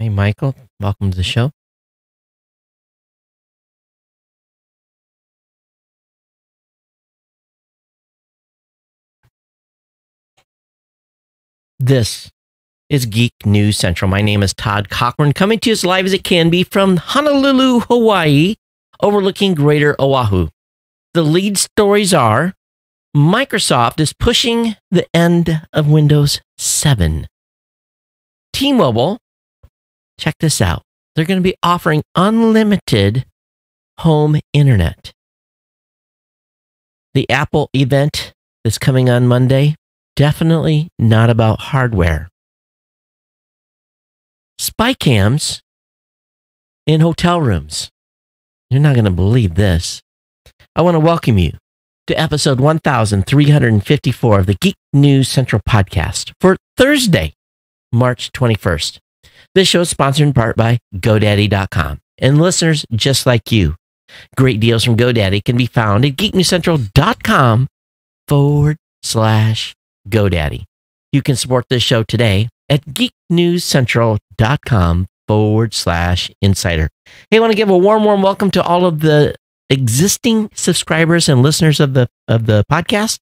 Hey, Michael, welcome to the show. This is Geek News Central. My name is Todd Cochran, coming to you as live as it can be from Honolulu, Hawaii, overlooking Greater Oahu. The lead stories are Microsoft is pushing the end of Windows 7. T-Mobile, check this out. They're going to be offering unlimited home internet. The Apple event that's coming on Monday, definitely not about hardware. Spy cams in hotel rooms. You're not going to believe this. I want to welcome you to episode 1354 of the Geek News Central podcast for Thursday, March 21st. This show is sponsored in part by GoDaddy.com and listeners just like you. Great deals from GoDaddy can be found at geeknewscentral.com/GoDaddy. You can support this show today at geeknewscentral.com/insider. Hey, I want to give a warm welcome to all of the existing subscribers and listeners of the podcast.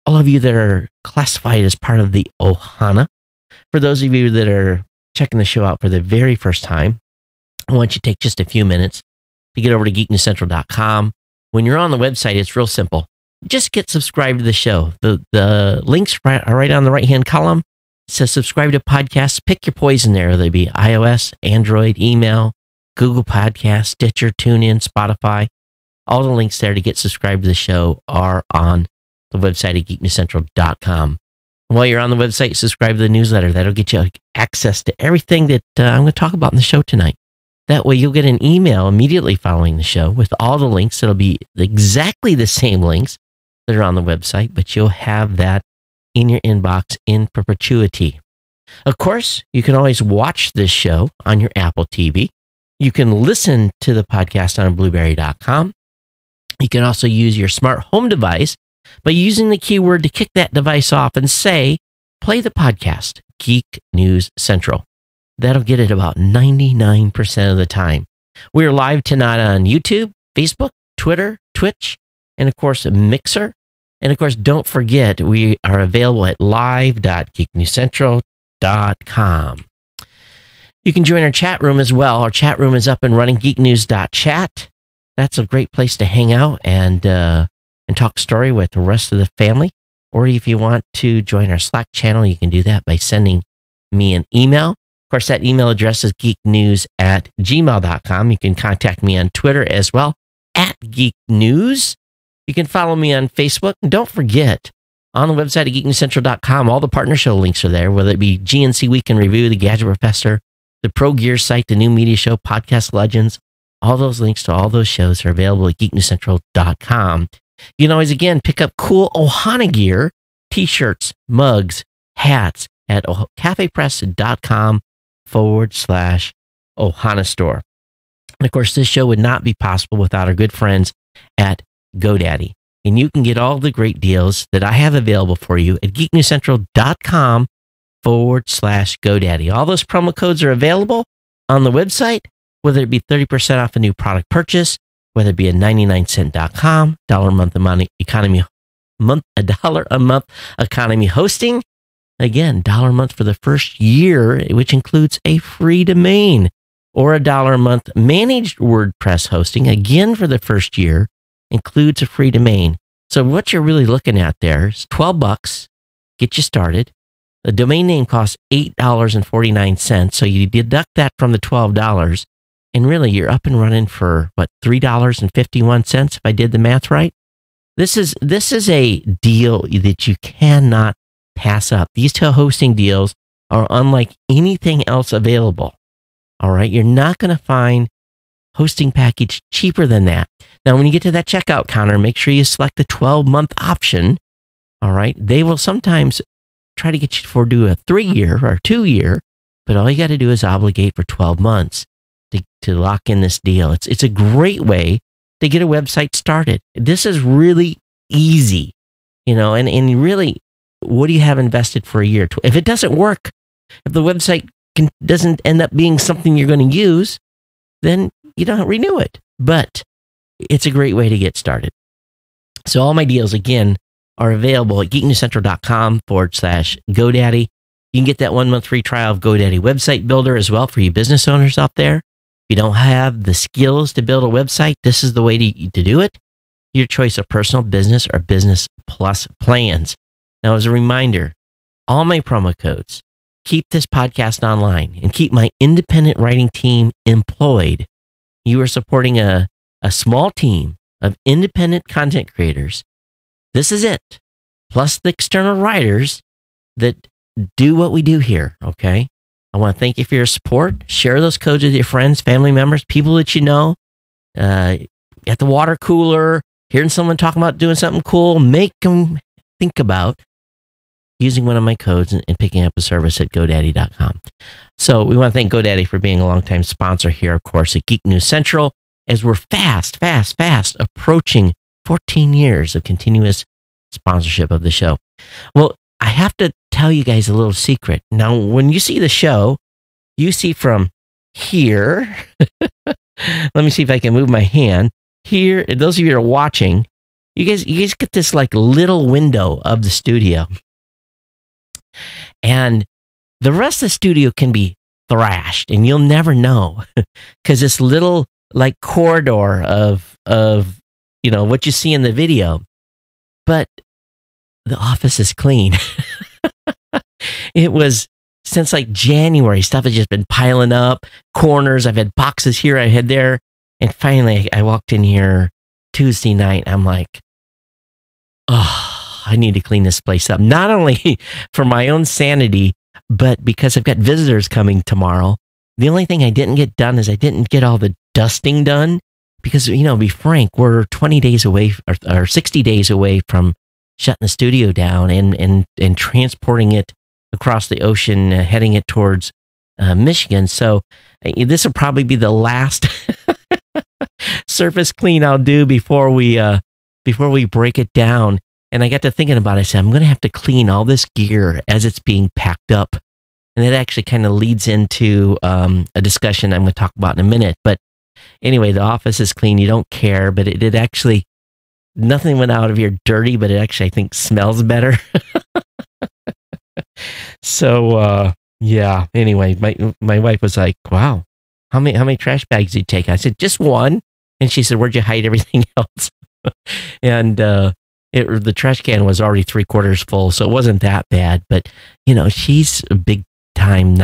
All of you that are classified as part of the Ohana. For those of you that are checking the show out for the very first time, I want you to take just a few minutes to get over to geeknewscentral.com. When you're on the website, it's real simple. Just get subscribed to the show. The links are right on the right-hand column. It says subscribe to podcasts. Pick your poison there, whether it be iOS, Android, email, Google Podcasts, Stitcher, TuneIn, Spotify. All the links there to get subscribed to the show are on the website at geeknewscentral.com. While you're on the website, subscribe to the newsletter. That'll get you access to everything that I'm going to talk about in the show tonight. That way you'll get an email immediately following the show with all the links. It'll be exactly the same links that are on the website, but you'll have that in your inbox in perpetuity. Of course, you can always watch this show on your Apple TV. You can listen to the podcast on blueberry.com. You can also use your smart home device by using the keyword to kick that device off and say, play the podcast, Geek News Central. That'll get it about 99% of the time. We're live tonight on YouTube, Facebook, Twitter, Twitch, and of course, Mixer. And of course, don't forget, we are available at live.geeknewscentral.com. You can join our chat room as well. Our chat room is up and running, geeknews.chat. That's a great place to hang out and talk story with the rest of the family. Or if you want to join our Slack channel, you can do that by sending me an email. Of course, that email address is geeknews@gmail.com. You can contact me on Twitter as well, @geeknews. You can follow me on Facebook. And don't forget, on the website at geeknewscentral.com, all the partner show links are there, whether it be GNC Week in Review, the Gadget Professor, the Pro Gear site, the new media show, Podcast Legends. All those links to all those shows are available at geeknewscentral.com. You can always, again, pick up cool Ohana gear, t-shirts, mugs, hats at cafepress.com/Ohana store. And of course, this show would not be possible without our good friends at GoDaddy. And you can get all the great deals that I have available for you at geeknewscentral.com/GoDaddy. All those promo codes are available on the website, whether it be 30% off a new product purchase, whether it be a 99cent.com, $1 a month economy hosting. Again, $1 a month for the first year, which includes a free domain, or a $1 a month managed WordPress hosting, again for the first year, includes a free domain. So what you're really looking at there is $12, get you started. The domain name costs $8.49, so you deduct that from the $12, and really you're up and running for, what, $3.51, if I did the math right? This is a deal that you cannot pass up. These two hosting deals are unlike anything else available. All right, you're not going to find hosting package cheaper than that. Now, when you get to that checkout counter, make sure you select the 12-month option. All right, they will sometimes try to get you to do a 3-year or 2-year, but all you got to do is obligate for 12 months to lock in this deal. It's a great way to get a website started. This is really easy, and really, what do you have invested for a year? If it doesn't work, if the website doesn't end up being something you're going to use, then you don't renew it. But it's a great way to get started. So all my deals, again, are available at geeknewscentral.com/GoDaddy. You can get that 1 month free trial of GoDaddy Website Builder as well for you business owners out there. If you don't have the skills to build a website, this is the way to do it. Your choice of personal, business, or business plus plans. Now, as a reminder, all my promo codes keep this podcast online and keep my independent writing team employed. You are supporting a small team of independent content creators. This is it. Plus the external writers that do what we do here, okay? I want to thank you for your support. Share those codes with your friends, family members, people that you know. At the water cooler, hearing someone talking about doing something cool, make them think about using one of my codes and picking up a service at GoDaddy.com. So we want to thank GoDaddy for being a longtime sponsor here, of course, at Geek News Central, as we're fast approaching 14 years of continuous sponsorship of the show. Well, I have to tell you guys a little secret. Now, when you see the show, you see from here, let me see if I can move my hand. Here, those of you that are watching, you guys get this like little window of the studio. And the rest of the studio can be thrashed, and you'll never know because this little like corridor of what you see in the video. But the office is clean. It was since like January, stuff has just been piling up, corners. I've had boxes here, I had there. And finally, I walked in here Tuesday night. I'm like, oh, I need to clean this place up. Not only for my own sanity, but because I've got visitors coming tomorrow. The only thing I didn't get done is I didn't get all the dusting done because, be frank, we're 20 days away or 60 days away from shutting the studio down and transporting it across the ocean, heading it towards Michigan. So this will probably be the last surface clean I'll do before we break it down. And I got to thinking about it. I said, I'm going to have to clean all this gear as it's being packed up. And it actually kind of leads into a discussion I'm going to talk about in a minute. But anyway, the office is clean. You don't care, but it actually, nothing went out of here dirty, but it actually, I think, smells better. So, yeah, anyway, my wife was like, wow, how many trash bags did you take? I said, just one. And she said, where'd you hide everything else? And the trash can was already 3/4 full, so it wasn't that bad. But, she's a big time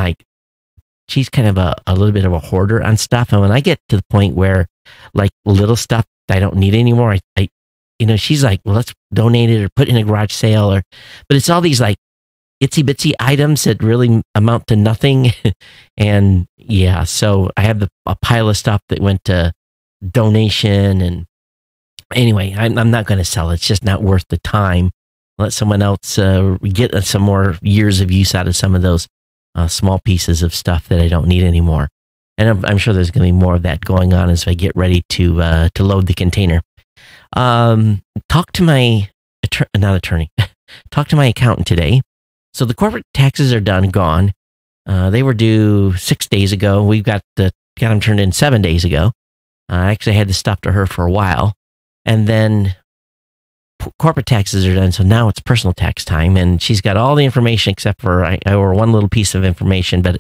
she's kind of a little bit of a hoarder on stuff. And when I get to the point where like little stuff I don't need anymore, I she's like, well, let's donate it or put it in a garage sale but it's all these like itsy bitsy items that really amount to nothing. And yeah, so I have a pile of stuff that went to donation. And anyway, I'm not going to sell it. It's just not worth the time. Let someone else get some more years of use out of some of those small pieces of stuff that I don't need anymore. And I'm sure there's going to be more of that going on as I get ready to load the container. Talk to my talk to my accountant today. So the corporate taxes are gone. They were due 6 days ago. We've got them turned in 7 days ago. I actually had to stop to her for a while. And then corporate taxes are done, so now it's personal tax time, and she's got all the information except for I owe her one little piece of information. But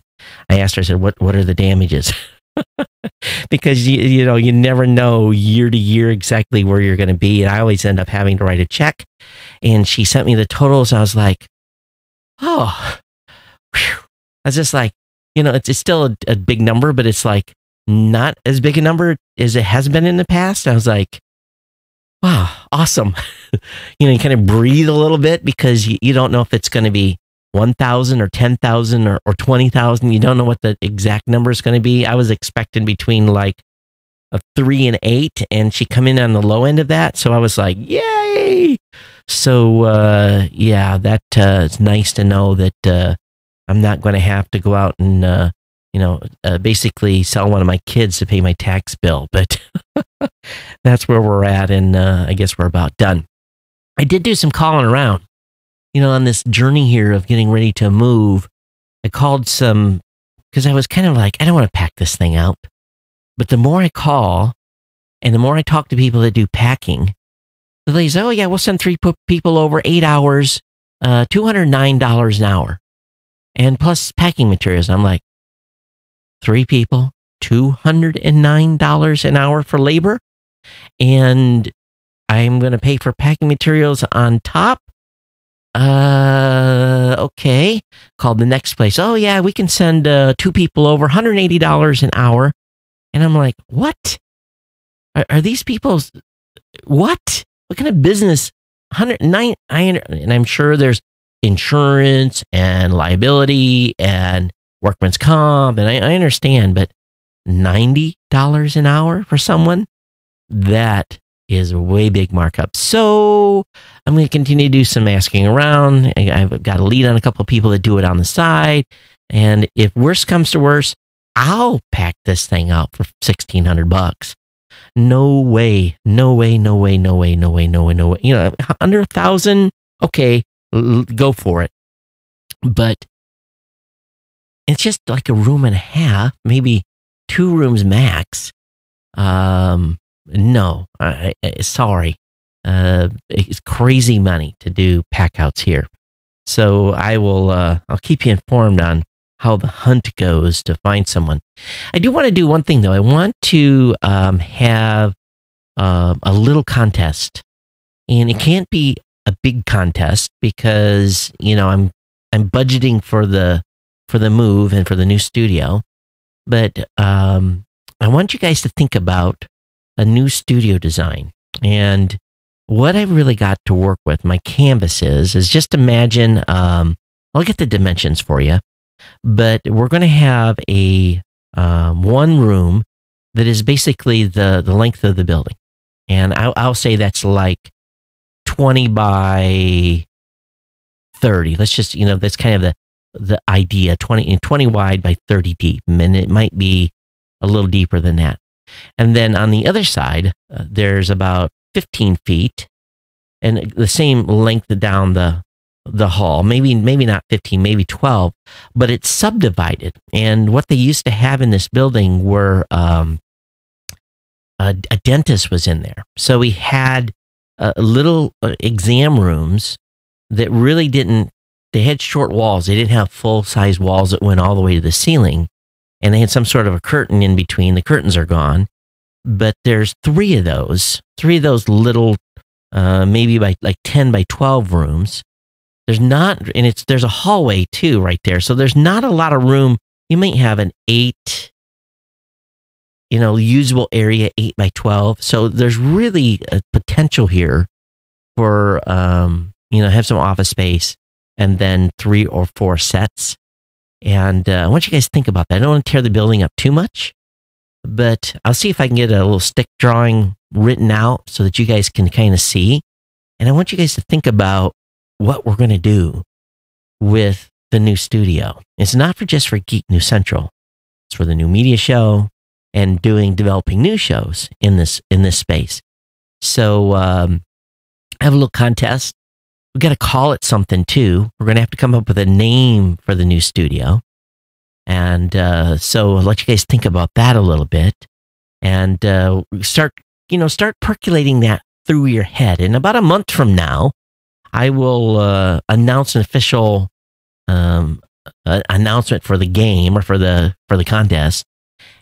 I asked her, I said, what are the damages? Because you never know year to year exactly where you're going to be, and I always end up having to write a check. And she sent me the totals. I was like, oh, whew. I was just like, it's still a big number, but it's like not as big a number as it has been in the past. I was like, wow, awesome. You kind of breathe a little bit because you don't know if it's going to be 1,000 or 10,000 or 20,000. You don't know what the exact number is going to be. I was expecting between like a 3 and 8, and she come in on the low end of that. So I was like, yay. So, yeah, that it's nice to know that I'm not going to have to go out and, basically sell one of my kids to pay my tax bill. But that's where we're at, and I guess we're about done. I did do some calling around, on this journey here of getting ready to move. I called some because I was kind of like, I don't want to pack this thing out. But the more I call and the more I talk to people that do packing, the lady says, oh, yeah, we'll send 3 people over, 8 hours, $209 an hour. And plus packing materials. I'm like, 3 people, $209 an hour for labor? And I'm going to pay for packing materials on top? Okay. Called the next place. Oh, yeah, we can send 2 people over, $180 an hour. And I'm like, what? Are these people's, what? What kind of business? 109, and I'm sure there's insurance and liability and workman's comp, and I understand, but $90 an hour for someone? That is a way big markup. So I'm going to continue to do some asking around. I've got a lead on a couple of people that do it on the side. And if worse comes to worse, I'll pack this thing out for $1,600. No way, no way, no way, no way, no way, no way, no way. You know, under 1,000, okay, go for it. But it's just like a room and a half, maybe 2 rooms max. No, sorry. It's crazy money to do packouts here. So I'll keep you informed on how the hunt goes to find someone. I do want to do one thing though. I want to have a little contest, and it can't be a big contest because I'm budgeting for the move and for the new studio. But I want you guys to think about a new studio design. And what I've really got to work with, my canvas is just imagine, I'll get the dimensions for you, but we're going to have a one room that is basically the length of the building. And I'll say that's like 20 by 30. Let's just, that's kind of the idea, 20 wide by 30 deep. And it might be a little deeper than that. And then on the other side, there's about 15 feet and the same length down the hall, maybe not 15, maybe 12, but it's subdivided. And what they used to have in this building were a dentist was in there. So we had little exam rooms that really they had short walls. They didn't have full-size walls that went all the way to the ceiling. And they had some sort of a curtain in between. The curtains are gone. But there's 3 of those little, maybe by like 10 by 12 rooms. There's a hallway too right there. So there's not a lot of room. You might have an 8, usable area, 8 by 12. So there's really a potential here for, have some office space and then 3 or 4 sets. And I want you guys to think about that. I don't want to tear the building up too much, but I'll see if I can get a little stick drawing written out so that you guys can kind of see. And I want you guys to think about what we're going to do with the new studio. It's not just for Geek News Central. It's for the new media show and developing new shows in this space. So I have a little contest. We got to call it something too. We're going to have to come up with a name for the new studio. And so I'll let you guys think about that a little bit and start percolating that through your head. In about a month from now, I will announce an official announcement for the game or for the contest.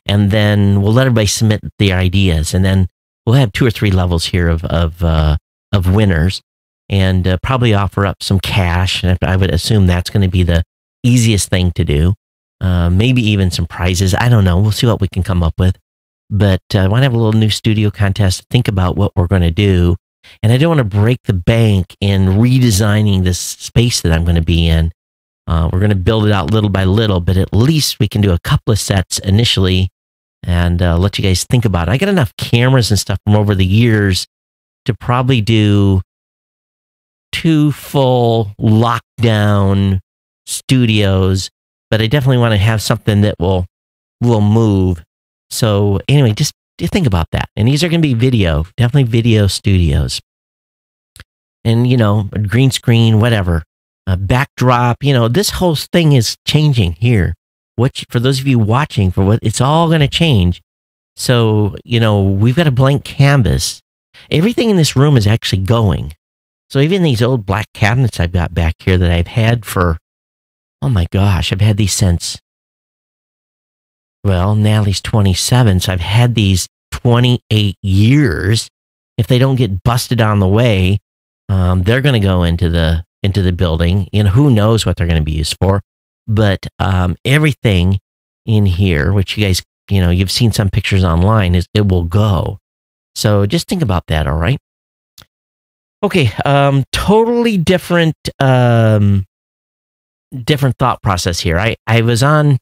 And then we'll let everybody submit their ideas. And then we'll have 2 or 3 levels here of winners. And probably offer up some cash. And I would assume that's going to be the easiest thing to do. Maybe even some prizes. I don't know. We'll see what we can come up with. But I want to have a little new studio contest. Think about what we're going to do. And I don't want to break the bank in redesigning this space that I'm going to be in. We're going to build it out little by little, but at least we can do a couple of sets initially and let you guys think about it. I got enough cameras and stuff from over the years to probably do 2 full lockdown studios, but I definitely want to have something that will move. So anyway, just think about that. And these are going to be definitely video studios. And, green screen, whatever, backdrop, this whole thing is changing here for those of you watching, for what it's all going to change. So, we've got a blank canvas. Everything in this room is actually going. So even these old black cabinets I've got back here that I've had for, oh my gosh, I've had these since, well, Natalie's 27, so I've had these 28 years. If they don't get busted on the way, they're going to go into the building, and who knows what they're going to be used for. But everything in here, which you guys, you've seen some pictures online, it will go. So just think about that, all right? Okay, totally different thought process here. I was on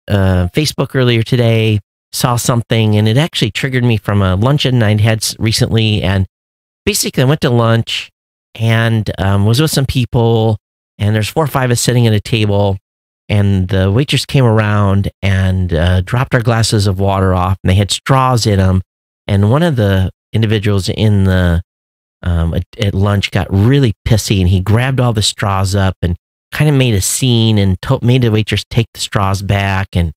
Facebook earlier today, saw something, and it actually triggered me from a luncheon I'd had recently. And basically, I went to lunch and was with some people, and there's 4 or 5 of us sitting at a table, and the waitress came around and dropped our glasses of water off, and they had straws in them. And one of the individuals in the at lunch got really pissy, and he grabbed all the straws up and kind of made a scene and made the waitress take the straws back, and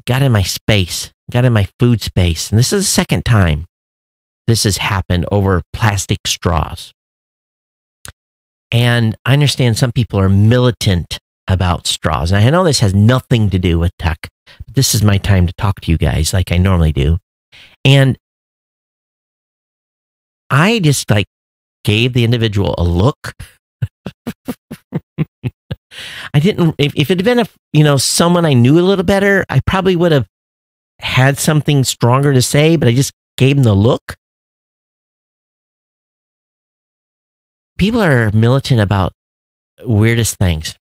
got in my space, got in my food space. And this is the second time this has happened over plastic straws. And I understand some people are militant about straws. And I know this has nothing to do with tech, but this is my time to talk to you guys like I normally do. And I just gave the individual a look. I didn't, if it had been someone I knew a little better, I probably would have had something stronger to say, but I just gave him the look. People are militant about weirdest things.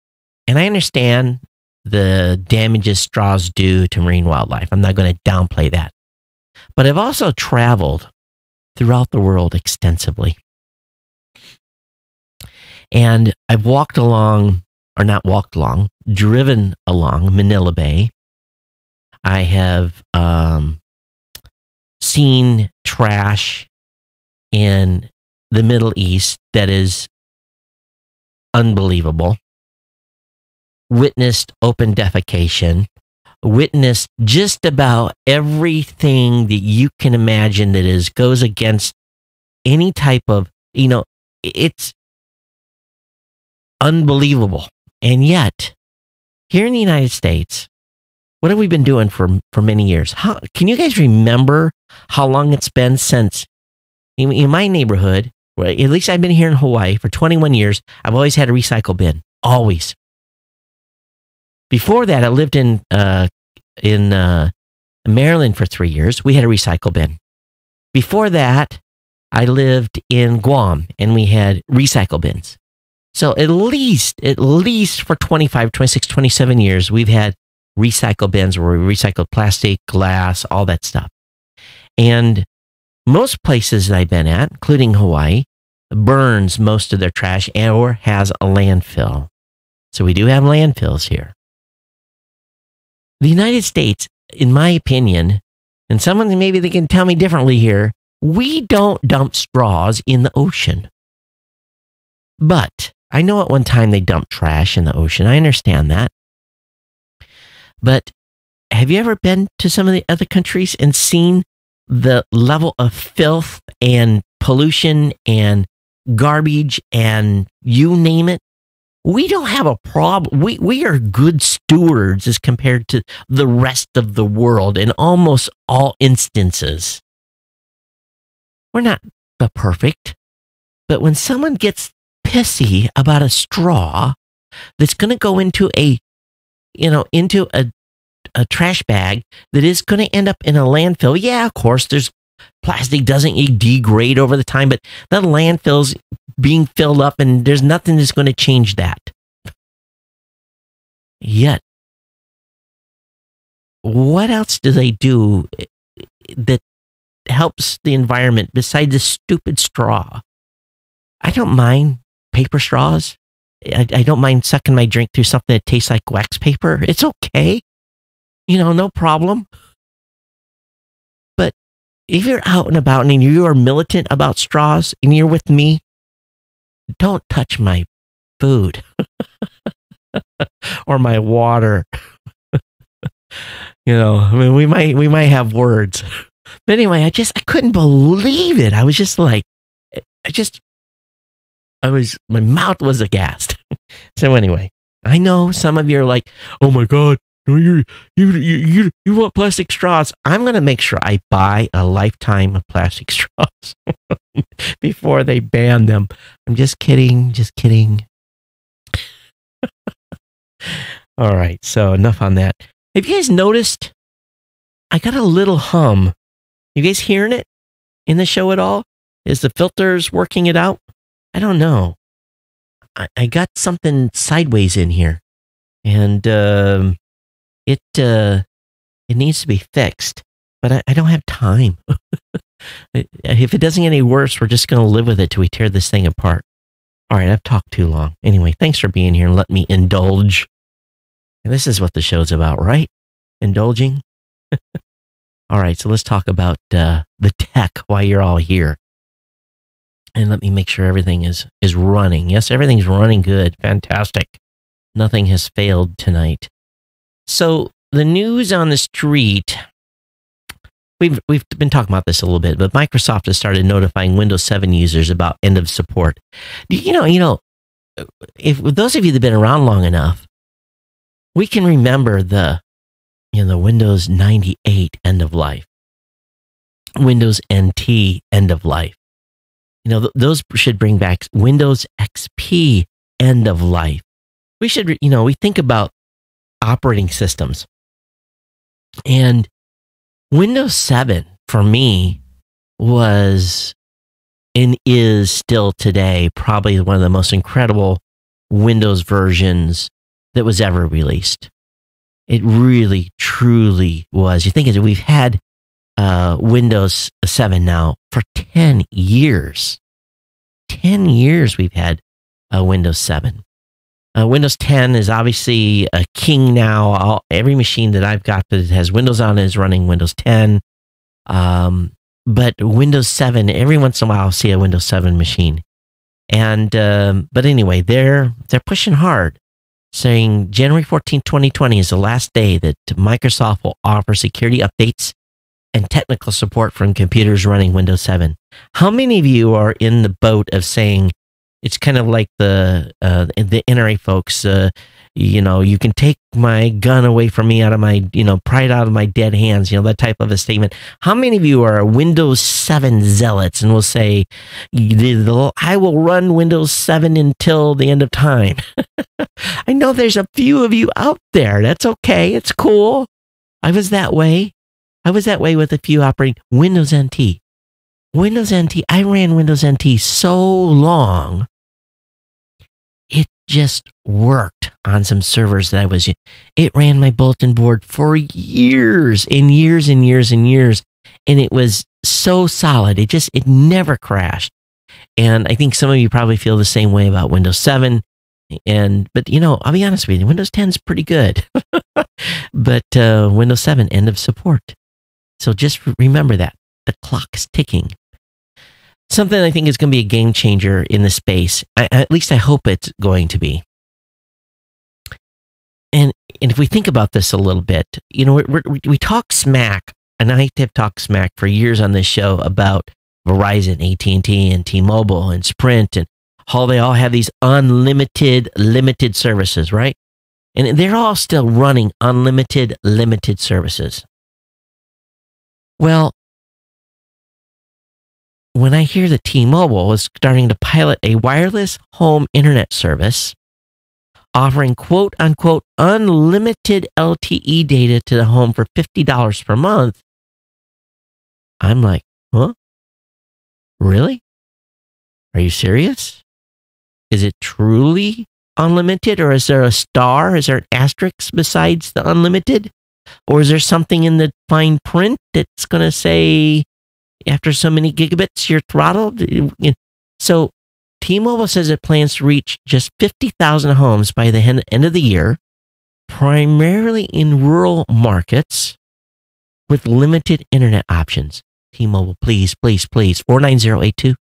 And I understand the damages straws do to marine wildlife. I'm not going to downplay that. But I've also traveled throughout the world extensively. And I've driven along Manila Bay. I have seen trash in the Middle East that is unbelievable. Witnessed open defecation. Witnessed just about everything that you can imagine that goes against any type of, it's unbelievable. And yet, here in the United States, what have we been doing for many years? Can you guys remember how long it's been since, in my neighborhood, well, at least I've been here in Hawaii for 21 years, I've always had a recycle bin. Always. Before that, I lived in Maryland for 3 years. We had a recycle bin. Before that, I lived in Guam, and we had recycle bins. So at least for 25, 26, 27 years, we've had recycle bins where we recycled plastic, glass, all that stuff. And most places that I've been at, including Hawaii, burns most of their trash or has a landfill. So we do have landfills here. The United States, in my opinion, and someone maybe they can tell me differently here, we don't dump straws in the ocean. But I know at one time they dumped trash in the ocean. I understand that. But have you ever been to some of the other countries and seen the level of filth and pollution and garbage and you name it? We don't have a problem. We are good stewards as compared to the rest of the world in almost all instances. We're not the perfect, but when someone gets pissy about a straw that's going to go into a trash bag that is going to end up in a landfill. Yeah, of course, plastic doesn't degrade over the time, but that landfill's being filled up and there's nothing that's going to change that. Yet, what else do they do that helps the environment besides the stupid straw? I don't mind paper straws. I don't mind sucking my drink through something that tastes like wax paper. It's okay. No problem. But if you're out and about and you are militant about straws and you're with me, don't touch my food. or my water. I mean, we might have words. But anyway, I couldn't believe it. I was just like, my mouth was aghast. So anyway, I know some of you are like, oh my God, you want plastic straws. I'm going to make sure I buy a lifetime of plastic straws before they ban them. I'm just kidding. All right. So enough on that. Have you guys noticed? I got a little hum. You guys hearing it in the show at all? Is the filters working it out? I don't know. I got something sideways in here, and it needs to be fixed, but I don't have time. If it doesn't get any worse, we're just going to live with it till we tear this thing apart. All right, I've talked too long. Anyway, thanks for being here and let me indulge. And this is what the show's about, right? Indulging. All right, so let's talk about the tech while you're all here. And let me make sure everything is running. Yes, everything's running good. Fantastic. Nothing has failed tonight. So the news on the street, we've been talking about this a little bit, but Microsoft has started notifying Windows 7 users about end of support. If those of you that have been around long enough, we can remember the Windows 98 end of life, Windows NT end of life. Those should bring back Windows XP end of life. We should, we think about operating systems. And Windows 7, for me, was and is still today probably one of the most incredible Windows versions that was ever released. It really, truly was. You think of it, we've had Windows 7 now for 10 years. 10 years we've had Windows 7. Windows 10 is obviously a king now. Every machine that I've got that has Windows on it is running Windows 10. But Windows 7, every once in a while I'll see a Windows 7 machine. And but anyway, they're pushing hard, saying January 14, 2020 is the last day that Microsoft will offer security updates and technical support from computers running Windows 7. How many of you are in the boat of saying it's kind of like the NRA folks, you can take my gun away from me, out of my, pry it out of my dead hands, that type of a statement. How many of you are Windows 7 zealots and will say, I will run Windows 7 until the end of time? I know there's a few of you out there. That's okay. It's cool. I was that way. With a few operating Windows NT. I ran Windows NT so long, it just worked on some servers that I was using. It ran my bulletin board for years and years and years and years, and it was so solid. It never crashed. And I think some of you probably feel the same way about Windows 7. But I'll be honest with you, Windows 10 is pretty good. But Windows 7, end of support. So just remember that. The clock is ticking. Something I think is going to be a game changer in the space. At least I hope it's going to be. And if we think about this a little bit, we talk smack, and I have talked smack for years on this show about Verizon, AT&T, and T-Mobile, and Sprint, and how they all have these unlimited, limited services, right? And they're all still running unlimited, limited services. Well, when I hear that T-Mobile is starting to pilot a wireless home internet service offering quote-unquote unlimited LTE data to the home for $50 per month, I'm like, huh? Really? Are you serious? Is it truly unlimited, or is there a star? Is there an asterisk besides the unlimited? Or is there something in the fine print that's going to say, after so many gigabits, you're throttled? So T-Mobile says it plans to reach just 50,000 homes by the end of the year, primarily in rural markets with limited internet options. T-Mobile, please, please, please. 49082.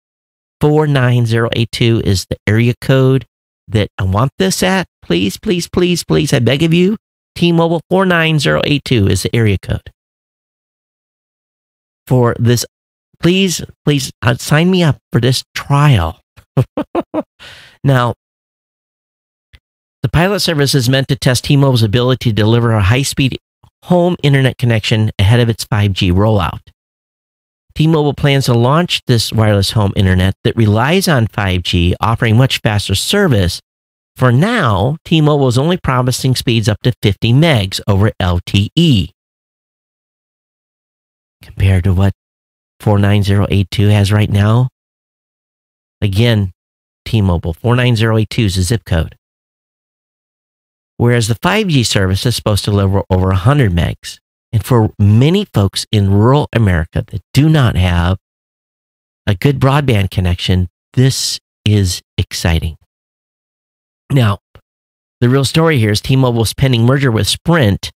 49082 is the area code. that I want this at, please, please, please, please, I beg of you, T-Mobile 49082 is the area code for this. Please, please sign me up for this trial. Now, the pilot service is meant to test T-Mobile's ability to deliver a high-speed home internet connection ahead of its 5G rollout. T-Mobile plans to launch this wireless home internet that relies on 5G, offering much faster service. For now, T-Mobile is only promising speeds up to 50 megs over LTE. Compared to what 49082 has right now. Again, T-Mobile 49082 is the zip code. Whereas the 5G service is supposed to deliver over 100 megs. And for many folks in rural America that do not have a good broadband connection, this is exciting. Now, the real story here is T-Mobile's pending merger with Sprint.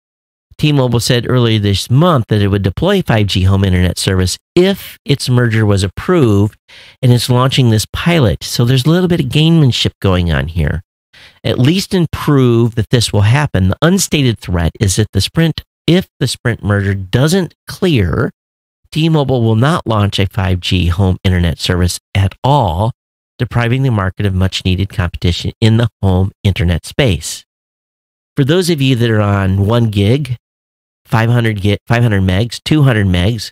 T-Mobile said earlier this month that it would deploy 5G home internet service if its merger was approved, and it's launching this pilot. So there's a little bit of gamemanship going on here. At least in prove that this will happen, the unstated threat is that if the Sprint merger doesn't clear, T-Mobile will not launch a 5G home internet service at all, depriving the market of much needed competition in the home internet space. For those of you that are on 1 gig, 500 megs, 200 megs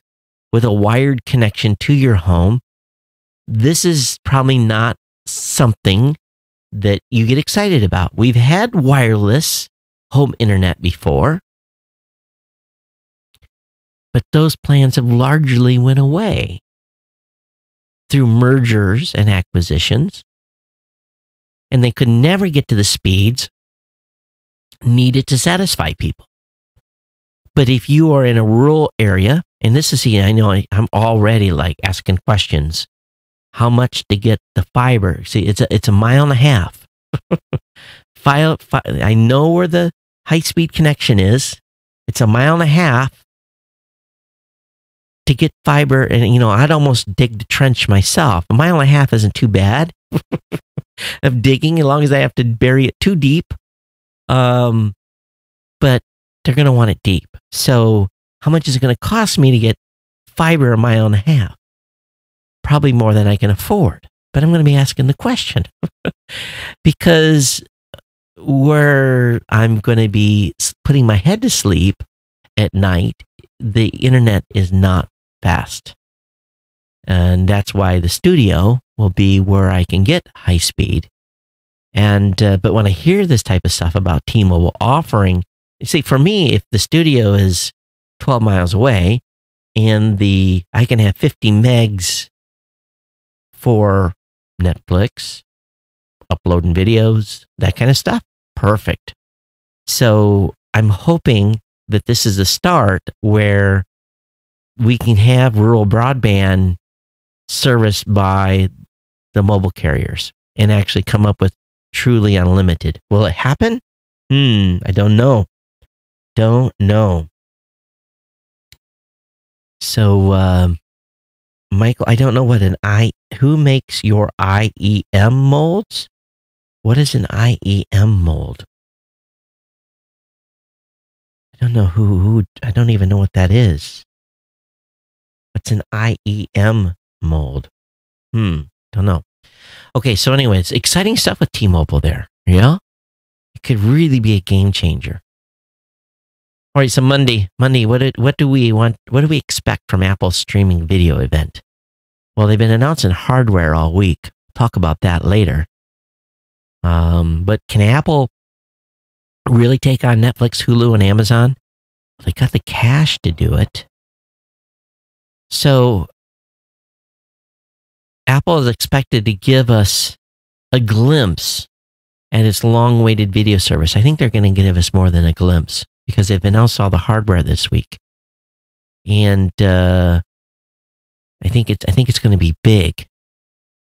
with a wired connection to your home, this is probably not something that you get excited about. We've had wireless home internet before, but those plans have largely went away through mergers and acquisitions, and they could never get to the speeds needed to satisfy people. But if you are in a rural area, and this is, I know I'm already like asking questions, how much to get the fiber? See, it's a mile and a half. I know where the high-speed connection is. It's a mile and a half to get fiber, and I'd almost dig the trench myself. A mile and a half isn't too bad of digging, as long as I have to bury it too deep. But they're going to want it deep. So how much is it going to cost me to get fiber a mile and a half? Probably more than I can afford. But I'm going to be asking the question because where I'm going to be putting my head to sleep at night, the internet is not fast. And that's why the studio will be where I can get high speed. And but when I hear this type of stuff about T-Mobile offering, you see, for me, if the studio is 12 miles away and I can have 50 megs for Netflix, uploading videos, that kind of stuff, perfect. So I'm hoping that this is a start where we can have rural broadband serviced by the mobile carriers and actually come up with truly unlimited. Will it happen? I don't know. Don't know. So, Michael, I don't know what who makes your IEM molds? What is an IEM mold? I don't know I don't even know what that is. What's an IEM mold? Don't know. Okay, so anyways, exciting stuff with T-Mobile there. Yeah? It could really be a game changer. All right, so Monday, what do we want? What do we expect from Apple's streaming video event? Well, they've been announcing hardware all week. Talk about that later. But can Apple really take on Netflix, Hulu, and Amazon? They got the cash to do it. So Apple is expected to give us a glimpse at its long-awaited video service. I think they're going to give us more than a glimpse because they've announced all the hardware this week, and I think it's going to be big.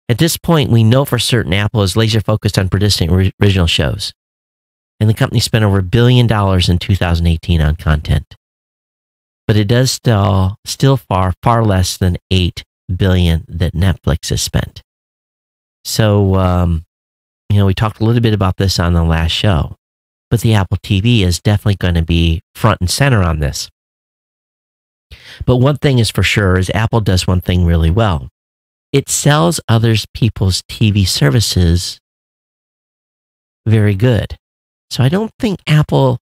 At this point, we know for certain Apple is laser focused on producing original shows, and the company spent over $1 billion in 2018 on content. But it does still far less than $8 billion that Netflix has spent. So, we talked a little bit about this on the last show, but the Apple TV is definitely going to be front and center on this. But one thing is for sure is Apple does one thing really well. It sells other people's TV services very good. So I don't think Apple,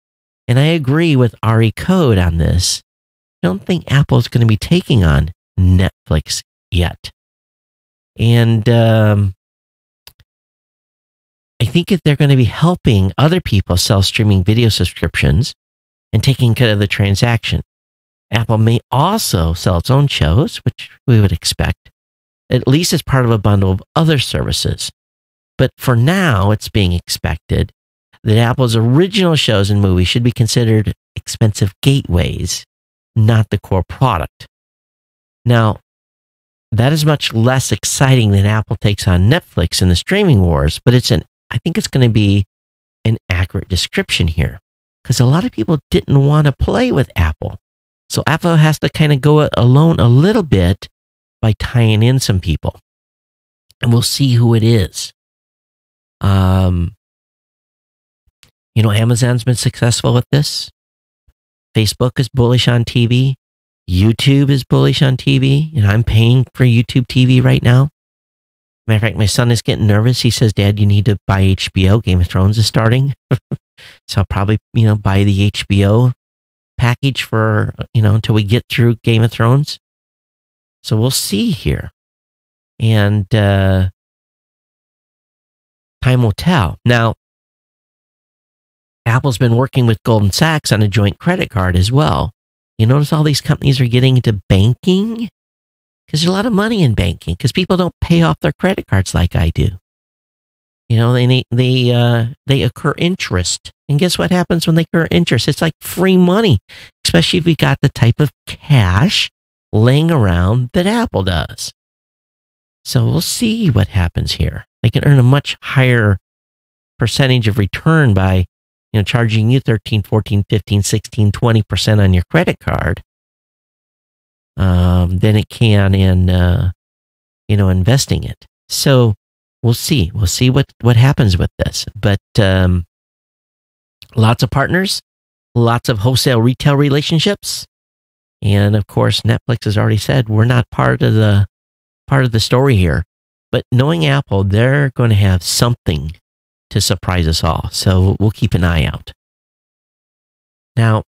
and I agree with Ari Code on this, I don't think Apple is going to be taking on Netflix yet. And I think if they're going to be helping other people sell streaming video subscriptions and taking care of the transaction, Apple may also sell its own shows, which we would expect, at least as part of a bundle of other services. But for now, it's being expected that Apple's original shows and movies should be considered expensive gateways, not the core product. Now, that is much less exciting than Apple takes on Netflix in the streaming wars, but I think it's going to be an accurate description here, because a lot of people didn't want to play with Apple. So Apple has to kind of go alone a little bit by tying in some people. And we'll see who it is. Amazon's been successful with this. Facebook is bullish on TV. YouTube is bullish on TV. And I'm paying for YouTube TV right now. Matter of fact, my son is getting nervous. He says, Dad, you need to buy HBO. Game of Thrones is starting. So I'll probably, buy the HBO package for, until we get through Game of Thrones. So we'll see here. And time will tell. Now, Apple's been working with Goldman Sachs on a joint credit card as well. You notice all these companies are getting into banking? Because there's a lot of money in banking, because people don't pay off their credit cards like I do. They accrue interest. And guess what happens when they accrue interest? It's like free money, especially if we got the type of cash laying around that Apple does. So we'll see what happens here. They can earn a much higher percentage of return by, charging you 13, 14, 15, 16, 20% on your credit card than it can in, investing it. So we'll see. We'll see what happens with this. But lots of partners, lots of wholesale retail relationships. And of course, Netflix has already said we're not part of the story here. But knowing Apple, they're going to have something to surprise us all. So we'll keep an eye out. Now,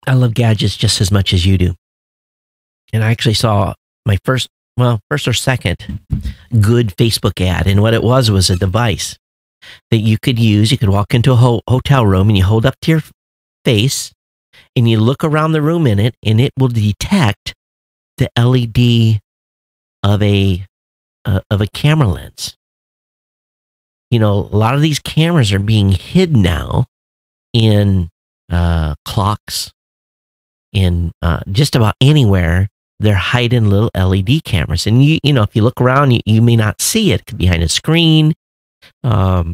I love gadgets just as much as you do. And I actually saw my first or second good Facebook ad. And what it was a device that you could use. You could walk into a hotel room and you hold up to your face and you look around the room in it, and it will detect the LED of a camera lens. A lot of these cameras are being hid now in clocks, in just about anywhere. They're hiding little LED cameras, and if you look around, you may not see it. It could be behind a screen, a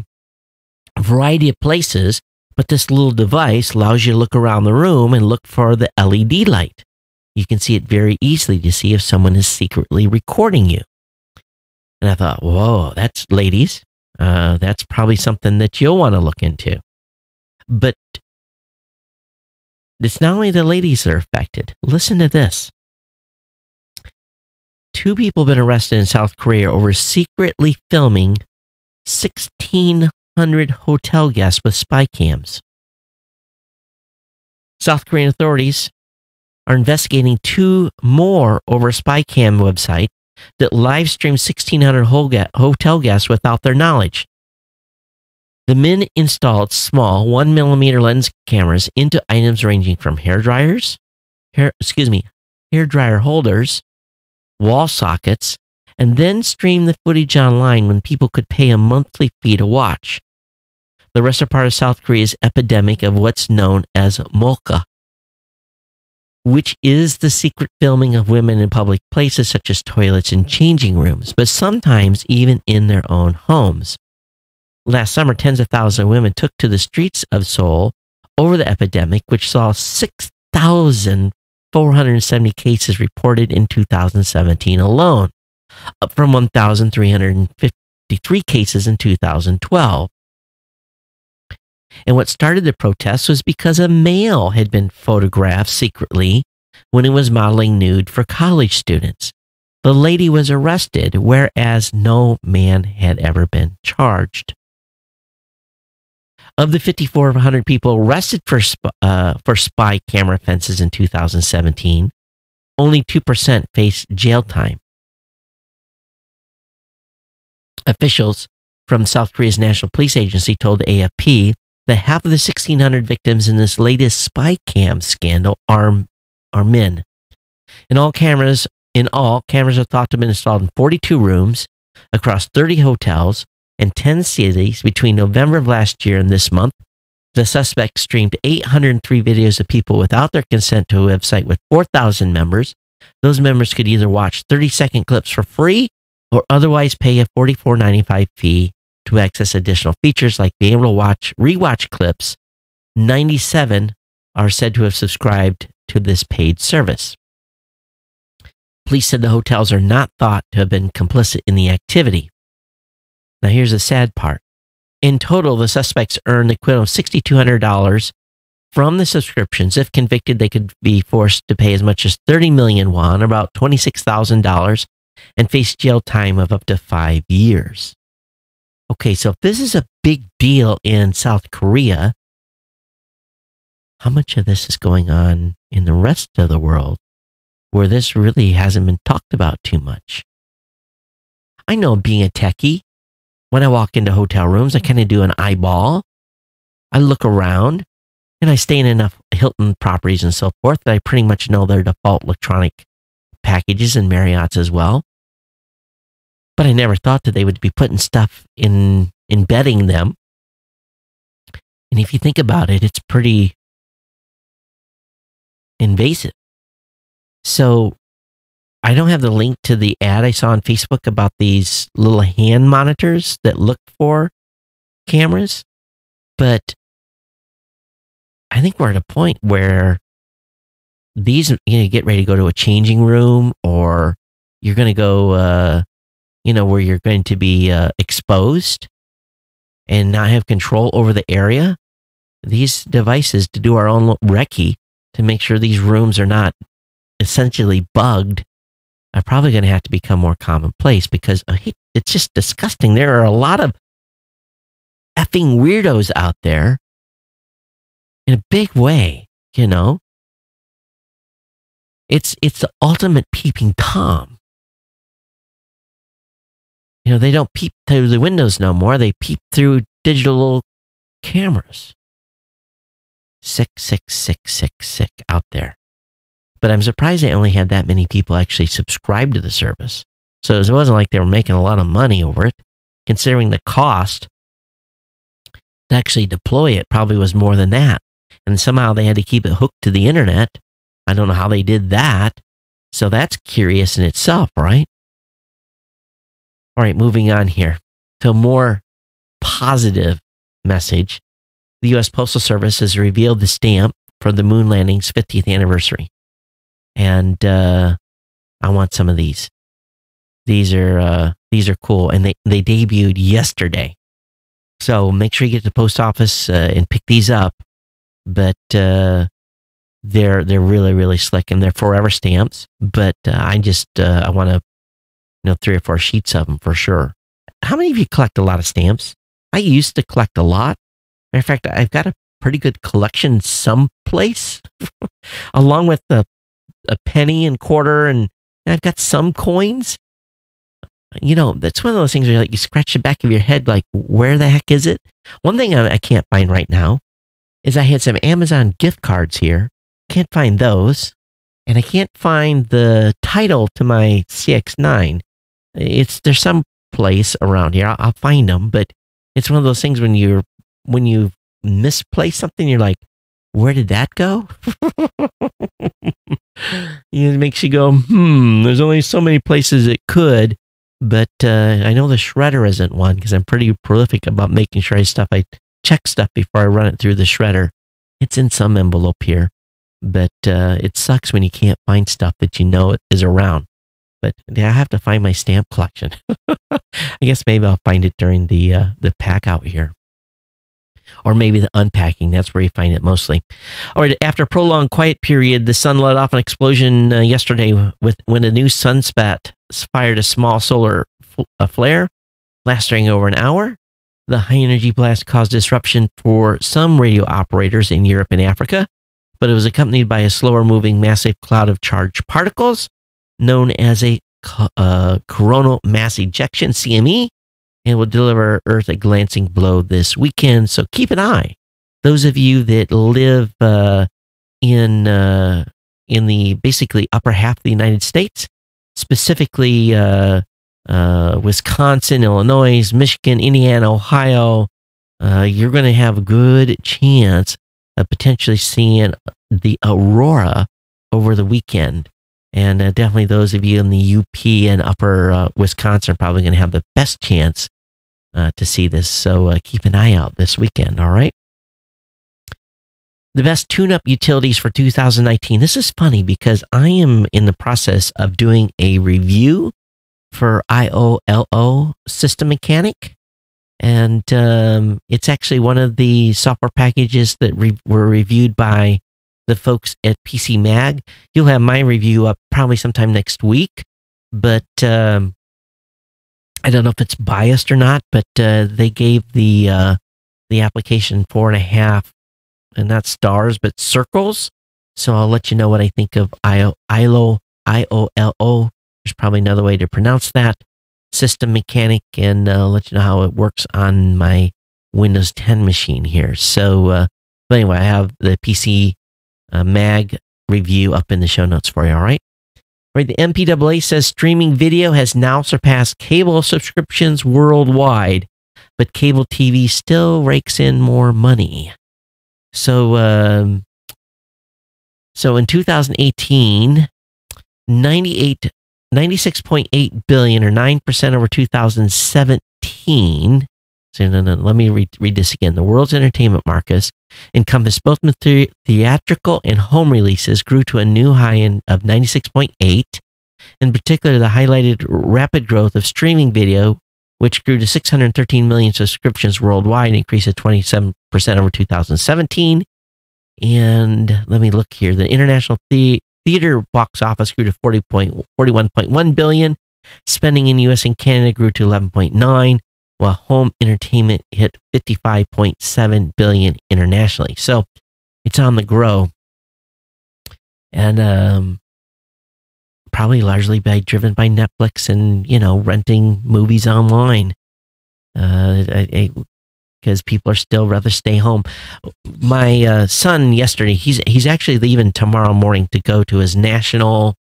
variety of places. But this little device allows you to look around the room and look for the LED light. You can see it very easily to see if someone is secretly recording you. And I thought, whoa, that's ladies. That's probably something that you'll want to look into. But it's not only the ladies that are affected. Listen to this. 2 people have been arrested in South Korea over secretly filming 1,600 hotel guests with spy cams. South Korean authorities are investigating 2 more over a spy cam website that live streamed 1,600 hotel guests without their knowledge. The men installed small 1mm lens cameras into items ranging from hair dryer holders, wall sockets, and then streamed the footage online when people could pay a monthly fee to watch. The rest are part of South Korea's epidemic of what's known as molka, which is the secret filming of women in public places such as toilets and changing rooms, but sometimes even in their own homes. Last summer, tens of thousands of women took to the streets of Seoul over the epidemic, which saw 6,470 cases reported in 2017 alone. up from 1,353 cases in 2012. And what started the protests was because a male had been photographed secretly when he was modeling nude for college students. The lady was arrested, whereas no man had ever been charged. Of the 5,400 people arrested for spy camera offenses in 2017, only 2% faced jail time. Officials from South Korea's National Police Agency told the AFP that half of the 1,600 victims in this latest spy cam scandal are men. In all, cameras are thought to have been installed in 42 rooms across 30 hotels and 10 cities between November of last year and this month. The suspect streamed 803 videos of people without their consent to a website with 4,000 members. Those members could either watch 30-second clips for free or otherwise pay a $44.95 fee to access additional features like being able to rewatch clips. 97 are said to have subscribed to this paid service. Police said the hotels are not thought to have been complicit in the activity. Now here's the sad part. In total, the suspects earned the equivalent of $6,200 from the subscriptions. If convicted, they could be forced to pay as much as 30 million won, about $26,000, and face jail time of up to 5 years. Okay, so if this is a big deal in South Korea, how much of this is going on in the rest of the world where this really hasn't been talked about too much? I know, being a techie, when I walk into hotel rooms, I kind of do an eyeball. I look around, and I stay in enough Hilton properties and so forth that I pretty much know their default electronic packages and Marriott's as well. But I never thought that they would be putting stuff embedding them. And if you think about it, it's pretty invasive. So I don't have the link to the ad I saw on Facebook about these little hand monitors that look for cameras, but I think we're at a point where these, get ready to go to a changing room, or you're going to go, where you're going to be exposed and not have control over the area. These devices to do our own recce to make sure these rooms are not essentially bugged are probably going to have to become more commonplace, because it's just disgusting. There are a lot of effing weirdos out there in a big way, It's the ultimate peeping Tom. They don't peep through the windows no more. They peep through digital cameras. Sick out there. But I'm surprised they only had that many people actually subscribe to the service. So it wasn't like they were making a lot of money over it, considering the cost to actually deploy it probably was more than that. And somehow they had to keep it hooked to the internet. I don't know how they did that. So that's curious in itself, right? All right, moving on here to a more positive message. The U.S. Postal Service has revealed the stamp for the moon landing's 50th anniversary. And I want some of these. These are cool, and they debuted yesterday. So make sure you get to the post office and pick these up. But they're really, really slick, and they're forever stamps. But I want to 3 or 4 sheets of them for sure. How many of you collect a lot of stamps? I used to collect a lot. Matter of fact, I've got a pretty good collection someplace, along with a penny and quarter, and I've got some coins. That's one of those things where you scratch the back of your head, like, where the heck is it? One thing I can't find right now is I had some Amazon gift cards here. Can't find those. And I can't find the title to my CX-9. There's some place around here. I'll find them, but it's one of those things when you misplace something, you're like, where did that go? It makes you go, there's only so many places it could. But I know the shredder isn't one, because I'm pretty prolific about making sure I check stuff before I run it through the shredder. It's in some envelope here. But it sucks when you can't find stuff that is around. But yeah, I have to find my stamp collection. I guess maybe I'll find it during the pack out here. Or maybe the unpacking. That's where you find it mostly. All right, after a prolonged quiet period, the sun let off an explosion yesterday when a new sunspot fired a small solar flare lasting over an hour. The high-energy blast caused disruption for some radio operators in Europe and Africa, but it was accompanied by a slower-moving massive cloud of charged particles known as a coronal mass ejection, CME, and will deliver Earth a glancing blow this weekend. So keep an eye. Those of you that live in the basically upper half of the United States, specifically Wisconsin, Illinois, Michigan, Indiana, Ohio, you're going to have a good chance of potentially seeing the aurora over the weekend. And definitely those of you in the UP and upper Wisconsin are probably going to have the best chance to see this. So keep an eye out this weekend, all right? The best tune-up utilities for 2019. This is funny because I am in the process of doing a review for IOLO System Mechanic. And it's actually one of the software packages that were reviewed by the folks at PC Mag. You'll have my review up probably sometime next week, but I don't know if it's biased or not, but they gave the application 4.5, and not stars, but circles. So I'll let you know what I think of IOLO. There's probably another way to pronounce that. System Mechanic, and I'll let you know how it works on my Windows 10 machine here. So, but anyway, I have the PC Mag review up in the show notes for you, all right? Right, the MPAA says streaming video has now surpassed cable subscriptions worldwide, but cable TV still rakes in more money. So, in 2018, 96.8 billion, or 9% over 2017. So let me read this again. The world's entertainment markets encompass both theatrical and home releases, grew to a new high end of 96.8. In particular, the highlighted rapid growth of streaming video, which grew to 613 million subscriptions worldwide, increased at 27% over 2017. And let me look here. The international theater box office grew to 41.1 billion. Spending in US and Canada grew to 11.9, while home entertainment hit 55.7 billion internationally. So it's on the grow, and probably largely driven by Netflix and renting movies online. Because people are still rather stay home. My son yesterday, he's actually leaving tomorrow morning to go to his national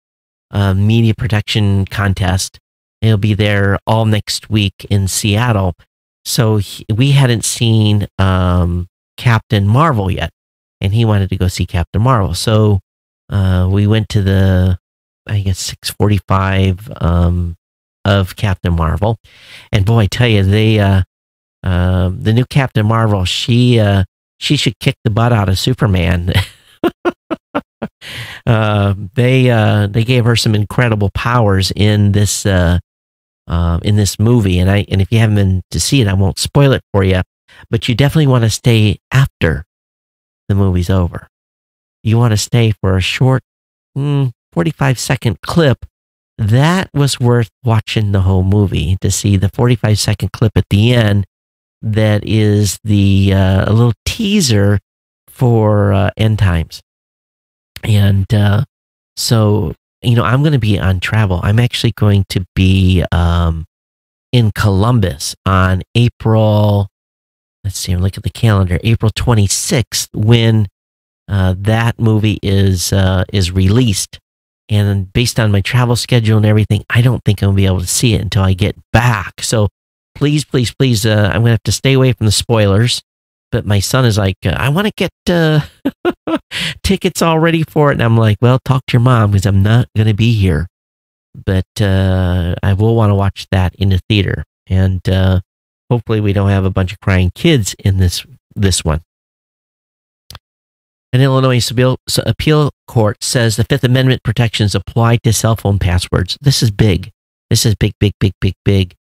media protection contest. He'll be there all next week in Seattle. So we hadn't seen Captain Marvel yet, and he wanted to go see Captain Marvel. So we went to the, I guess, 6:45 of Captain Marvel, and boy, I tell you, the new Captain Marvel, she should kick the butt out of Superman. They gave her some incredible powers in this movie, and if you haven't been to see it, I won't spoil it for you, but you definitely want to stay after the movie's over. You want to stay for a short 45-second clip. That was worth watching the whole movie, to see the 45-second clip at the end. That is a little teaser for end times. And so, I'm going to be on travel. I'm actually going to be in Columbus on April, let's see, I'm looking at the calendar, April 26th, when that movie is released. And based on my travel schedule and everything, I don't think I'm going to be able to see it until I get back. So please, I'm going to have to stay away from the spoilers. But my son is like, I want to get tickets all ready for it. And I'm like, well, talk to your mom, because I'm not going to be here. But I will want to watch that in the theater. And hopefully we don't have a bunch of crying kids in this one. An Illinois appeal court says the Fifth Amendment protections apply to cell phone passwords. This is big. This is big, big, big, big, big.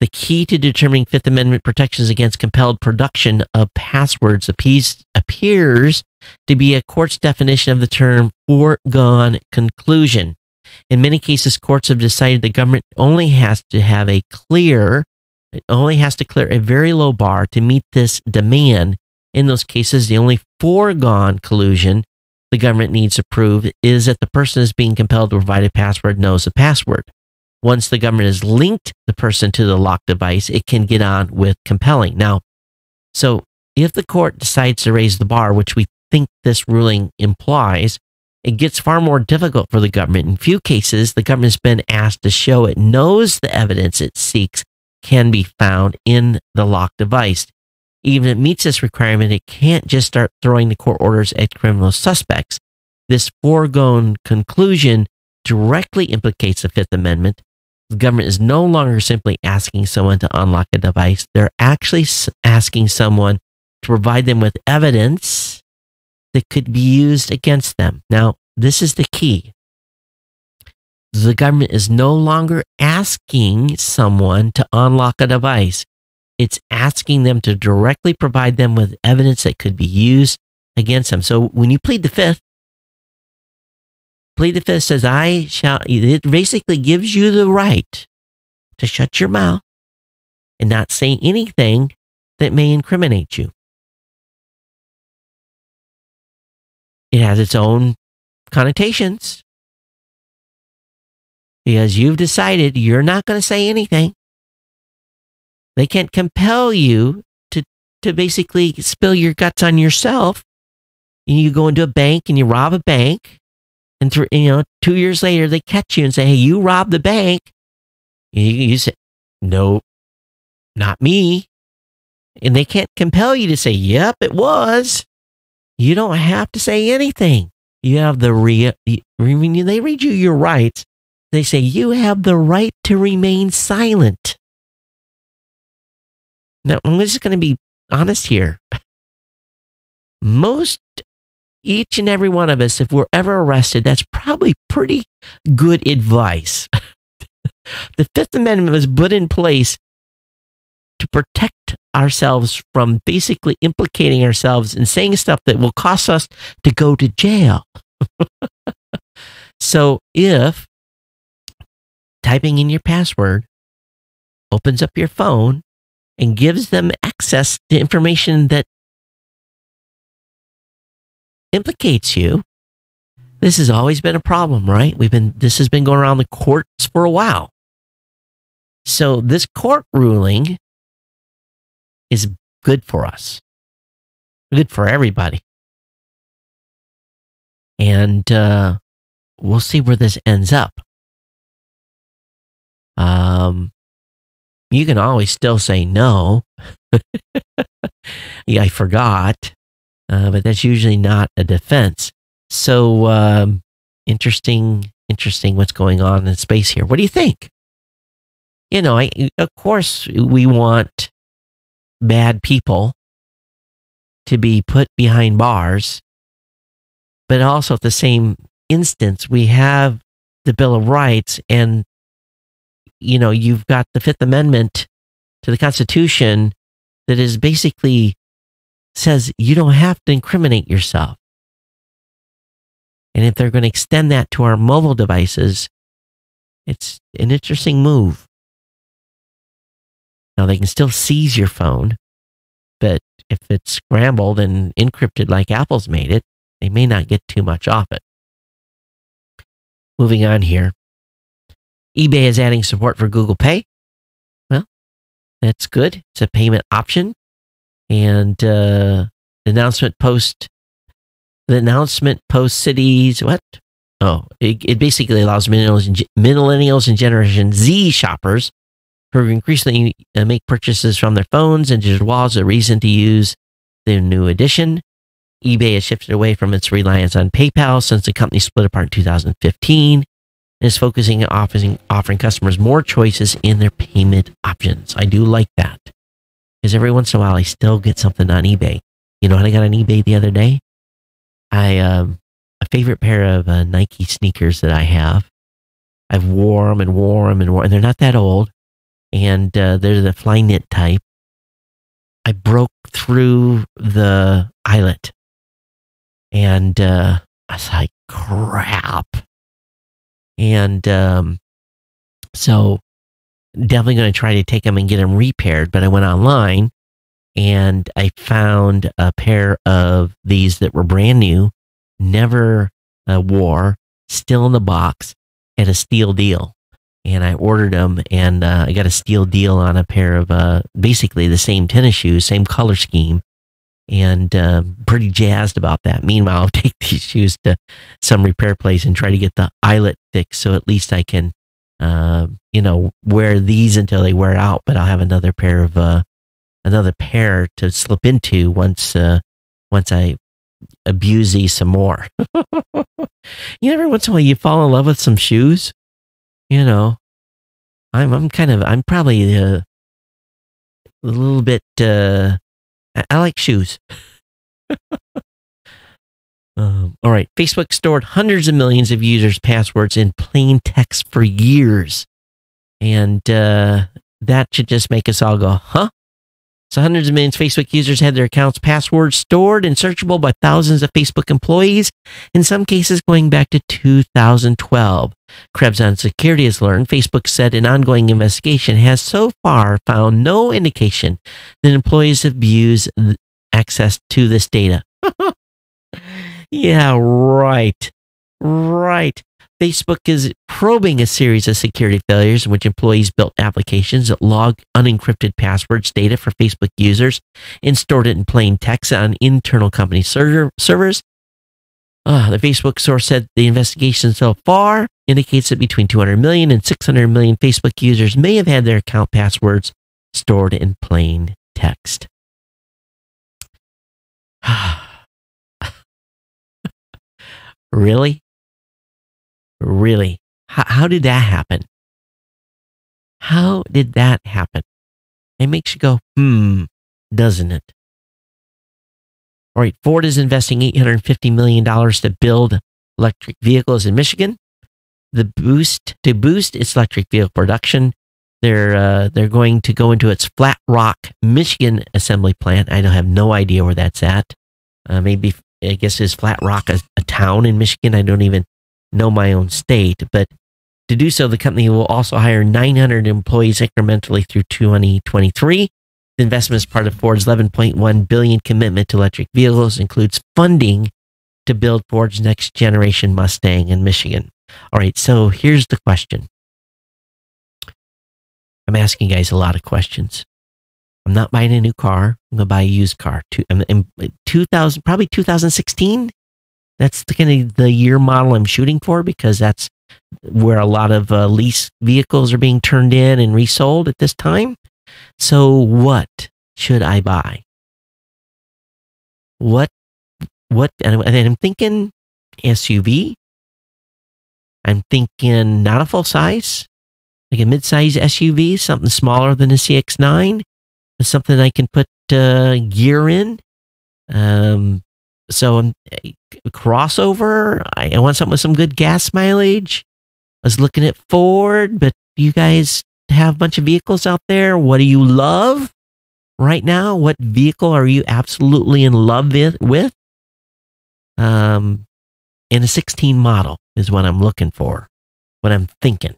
The key to determining Fifth Amendment protections against compelled production of passwords appears to be a court's definition of the term foregone conclusion. In many cases, courts have decided the government only has to clear a very low bar to meet this demand. In those cases, the only foregone conclusion the government needs to prove is that the person is being compelled to provide a password knows the password. Once the government has linked the person to the locked device, it can get on with compelling. Now, so if the court decides to raise the bar, which we think this ruling implies, it gets far more difficult for the government. In few cases, the government's been asked to show it knows the evidence it seeks can be found in the locked device. Even if it meets this requirement, it can't just start throwing the court orders at criminal suspects. This foregone conclusion directly implicates the Fifth Amendment. The government is no longer simply asking someone to unlock a device. They're actually asking someone to provide them with evidence that could be used against them. Now, this is the key. The government is no longer asking someone to unlock a device. It's asking them to directly provide them with evidence that could be used against them. So when you plead the Fifth says, it basically gives you the right to shut your mouth and not say anything that may incriminate you. It has its own connotations because you've decided you're not going to say anything. They can't compel you to basically spill your guts on yourself. And you go into a bank and you rob a bank, and 2 years later they catch you and say, "Hey, you robbed the bank." You say, "No, not me," and they can't compel you to say, "Yep, it was." You don't have to say anything. You have the when they read you your rights, they say you have the right to remain silent. Now, I'm just going to be honest here. Each and every one of us, if we're ever arrested, that's probably pretty good advice. The Fifth Amendment was put in place to protect ourselves from basically implicating ourselves and saying stuff that will cost us to go to jail. So if typing in your password opens up your phone and gives them access to information that implicates you, this has always been a problem, right? This has been going around the courts for a while. So this court ruling is good for us, good for everybody. And we'll see where this ends up. You can always still say no. Yeah, I forgot. But that's usually not a defense. So interesting what's going on in space here. What do you think? Of course, we want bad people to be put behind bars, but also at the same instance, we have the Bill of Rights, and you've got the Fifth Amendment to the Constitution that is basically says you don't have to incriminate yourself. And if they're going to extend that to our mobile devices, it's an interesting move. Now, they can still seize your phone, but if it's scrambled and encrypted like Apple's made it, they may not get too much off it. Moving on here. eBay is adding support for Google Pay. Well, that's good. It's a payment option. And the announcement post cities, what? Oh, it basically allows millennials and Generation Z shoppers who increasingly make purchases from their phones and digital wallets a reason to use the new edition. eBay has shifted away from its reliance on PayPal since the company split apart in 2015 and is focusing on offering customers more choices in their payment options. I do like that, because every once in a while I still get something on eBay. You know what I got on eBay the other day? a favorite pair of Nike sneakers that I have. I've wore them and wore them and wore, and they're not that old. And they're the fly knit type. I broke through the eyelet, and I was like, crap. And so definitely going to try to take them and get them repaired. But I went online and I found a pair of these that were brand new, never wore, still in the box, at a steal deal. And I ordered them, and I got a steal deal on a pair of basically the same tennis shoes, same color scheme, and pretty jazzed about that. Meanwhile, I'll take these shoes to some repair place and try to get the eyelet fixed, so at least I can, wear these until they wear out. But I'll have another pair to slip into once I abuse these some more. Every once in a while you fall in love with some shoes. I'm probably a little bit, I like shoes. All right. Facebook stored hundreds of millions of users' passwords in plain text for years. And that should just make us all go, huh? So hundreds of millions of Facebook users had their accounts' passwords stored and searchable by thousands of Facebook employees, in some cases going back to 2012. Krebs on Security has learned. Facebook said an ongoing investigation has so far found no indication that employees have abused access to this data. Yeah, right. Right. Facebook is probing a series of security failures in which employees built applications that log unencrypted passwords data for Facebook users and stored it in plain text on internal company servers. The Facebook source said the investigation so far indicates that between 200 million and 600 million Facebook users may have had their account passwords stored in plain text. Really? Really? How did that happen? How did that happen? It makes you go, doesn't it? All right, Ford is investing $850 million to build electric vehicles in Michigan. To boost its electric vehicle production, they're going to go into its Flat Rock, Michigan assembly plant. I don't have no idea where that's at. Maybe, I guess, is Flat Rock a town in Michigan? I don't even know my own state, but to do so, the company will also hire 900 employees incrementally through 2023. The investment is part of Ford's $11.1 billion commitment to electric vehicles, includes funding to build Ford's next generation Mustang in Michigan. All right, so here's the question. I'm asking you guys a lot of questions. I'm not buying a new car. I'm going to buy a used car. Probably 2016. That's the year model I'm shooting for, because that's where a lot of lease vehicles are being turned in and resold at this time. So what should I buy? And I'm thinking SUV. I'm thinking not a full size, like a mid-size SUV, something smaller than a CX-9, something I can put gear in. So a crossover. I want something with some good gas mileage. I was looking at Ford, but you guys have a bunch of vehicles out there. What do you love right now? What vehicle are you absolutely in love with? In a 16 model is what I'm looking for, what I'm thinking.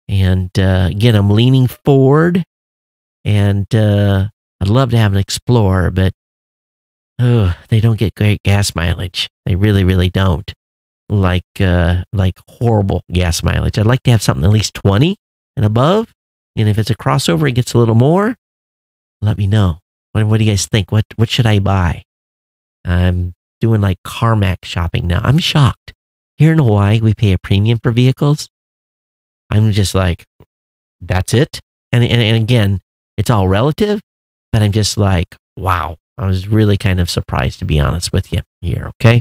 And again, I'm leaning Ford, and I'd love to have an Explorer, but they don't get great gas mileage. They really, really don't. Like horrible gas mileage. I'd like to have something at least 20 and above. And if it's a crossover, it gets a little more. Let me know. What do you guys think? What should I buy? I'm doing like CarMax shopping now. I'm shocked. Here in Hawaii, we pay a premium for vehicles. I'm just like, that's it. And again, it's all relative, but I'm just like, wow. I was really kind of surprised, to be honest with you here, okay?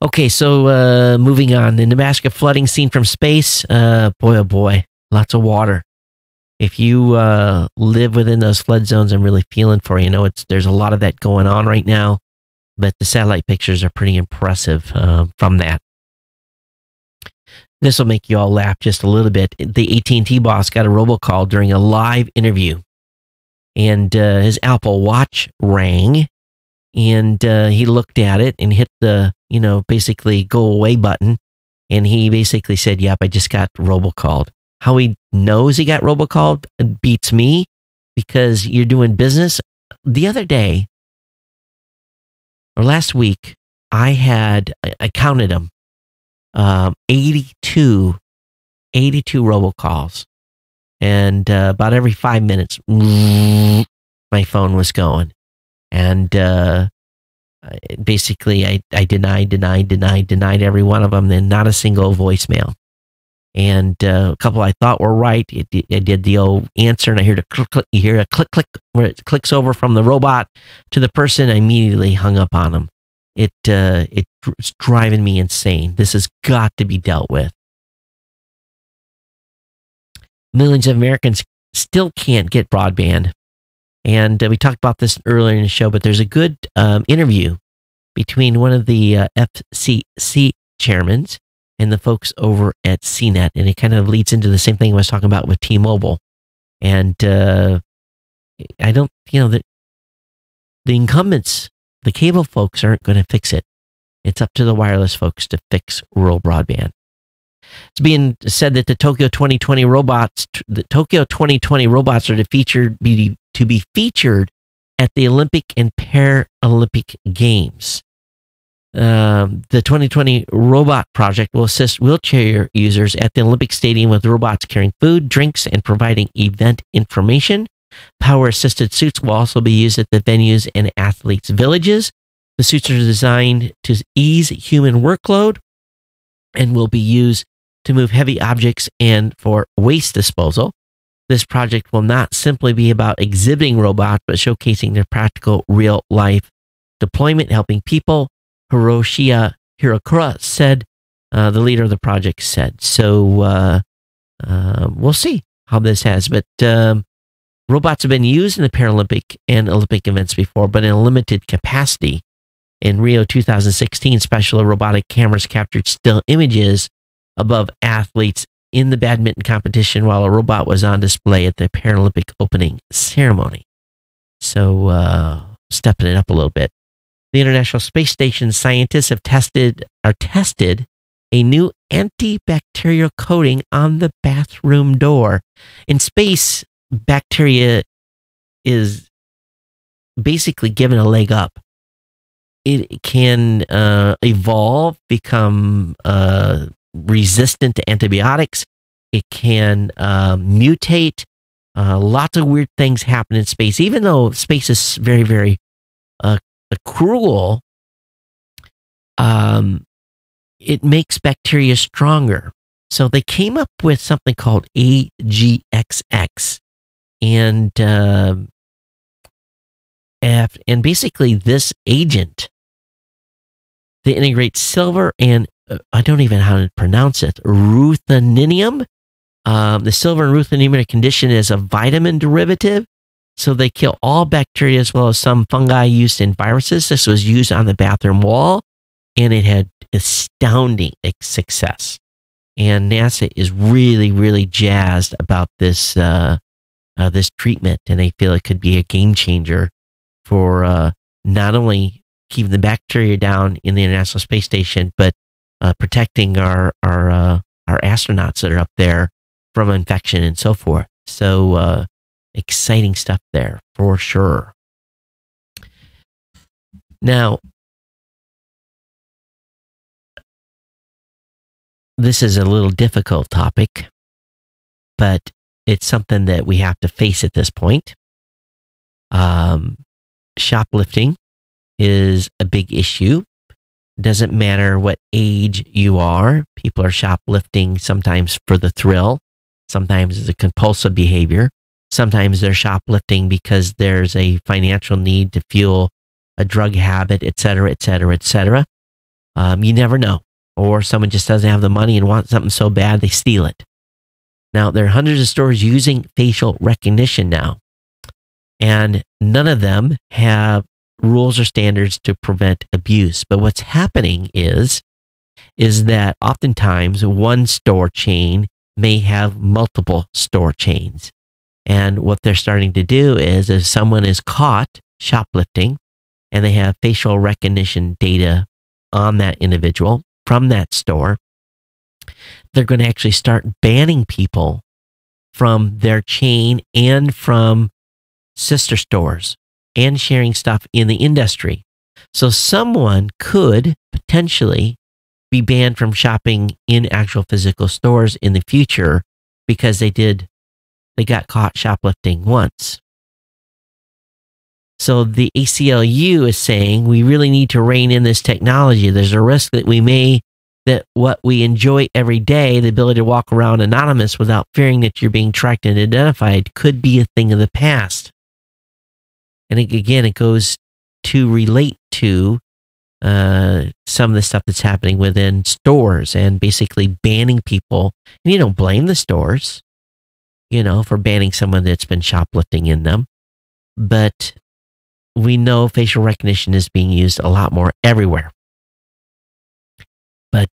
Okay, so moving on. The Nebraska flooding seen from space. Boy, oh boy, lots of water. If you live within those flood zones, I'm really feeling for you. There's a lot of that going on right now. but the satellite pictures are pretty impressive from that. This will make you all laugh just a little bit. The AT&T boss got a robocall during a live interview, and his Apple Watch rang, and he looked at it and hit the, basically go away button, and he basically said, "Yep, I just got robocalled." How he knows he got robocalled beats me, because you're doing business. The other day, or last week, I counted them, 82 robocalls. And about every 5 minutes, my phone was going. And basically, I denied every one of them, and not a single voicemail. And a couple I thought were right. I did the old answer, and I heard you hear a click, click, where it clicks over from the robot to the person. I immediately hung up on them. It's driving me insane. This has got to be dealt with. Millions of Americans still can't get broadband. And we talked about this earlier in the show, but there's a good interview between one of the FCC chairmen and the folks over at CNET. And it kind of leads into the same thing I was talking about with T-Mobile. And I don't, the incumbents, the cable folks aren't going to fix it. It's up to the wireless folks to fix rural broadband. It's being said that the Tokyo 2020 robots are to be featured at the Olympic and Paralympic Games. The 2020 robot project will assist wheelchair users at the Olympic Stadium with robots carrying food, drinks, and providing event information. Power-assisted suits will also be used at the venues and athletes' villages. The suits are designed to ease human workload and will be used to move heavy objects and for waste disposal. This project will not simply be about exhibiting robots, but showcasing their practical, real-life deployment, helping people, Hiroshi Hirokura said, the leader of the project said. So we'll see how this has. But robots have been used in the Paralympic and Olympic events before, but in a limited capacity. In Rio 2016, special robotic cameras captured still images above athletes in the badminton competition while a robot was on display at the Paralympic opening ceremony. So stepping it up a little bit. The International Space Station scientists are tested a new antibacterial coating on the bathroom door. In space, bacteria is basically given a leg up. It can evolve, become resistant to antibiotics. It can mutate. Lots of weird things happen in space. Even though space is very, very cruel, it makes bacteria stronger. So they came up with something called AGXX, and basically this agent, they integrate silver and I don't even know how to pronounce it, ruthenium. The silver and ruthenium are conditioned as a vitamin derivative, so they kill all bacteria as well as some fungi used in viruses. This was used on the bathroom wall, and it had astounding success. And NASA is really, really jazzed about this this treatment, and they feel it could be a game changer for not only keeping the bacteria down in the International Space Station, but protecting our astronauts that are up there from infection and so forth. So exciting stuff there for sure. Now, this is a little difficult topic, but it's something that we have to face at this point. Shoplifting is a big issue. Doesn't matter what age you are. People are shoplifting sometimes for the thrill. Sometimes it's a compulsive behavior. Sometimes they're shoplifting because there's a financial need to fuel a drug habit, et cetera, et cetera, et cetera. You never know. Or someone just doesn't have the money and wants something so bad they steal it. Now, there are hundreds of stores using facial recognition now, and none of them have rules or standards to prevent abuse. But what's happening is that oftentimes one store chain may have multiple store chains. And what they're starting to do is if someone is caught shoplifting and they have facial recognition data on that individual from that store, they're going to actually start banning people from their chain and from sister stores and sharing stuff in the industry. So someone could potentially be banned from shopping in actual physical stores in the future because they got caught shoplifting once. So the ACLU is saying we really need to rein in this technology. There's a risk that what we enjoy every day, the ability to walk around anonymous without fearing that you're being tracked and identified, could be a thing of the past. And again, it goes to relate to some of the stuff that's happening within stores and basically banning people. And you don't blame the stores, for banning someone that's been shoplifting in them. But we know facial recognition is being used a lot more everywhere. But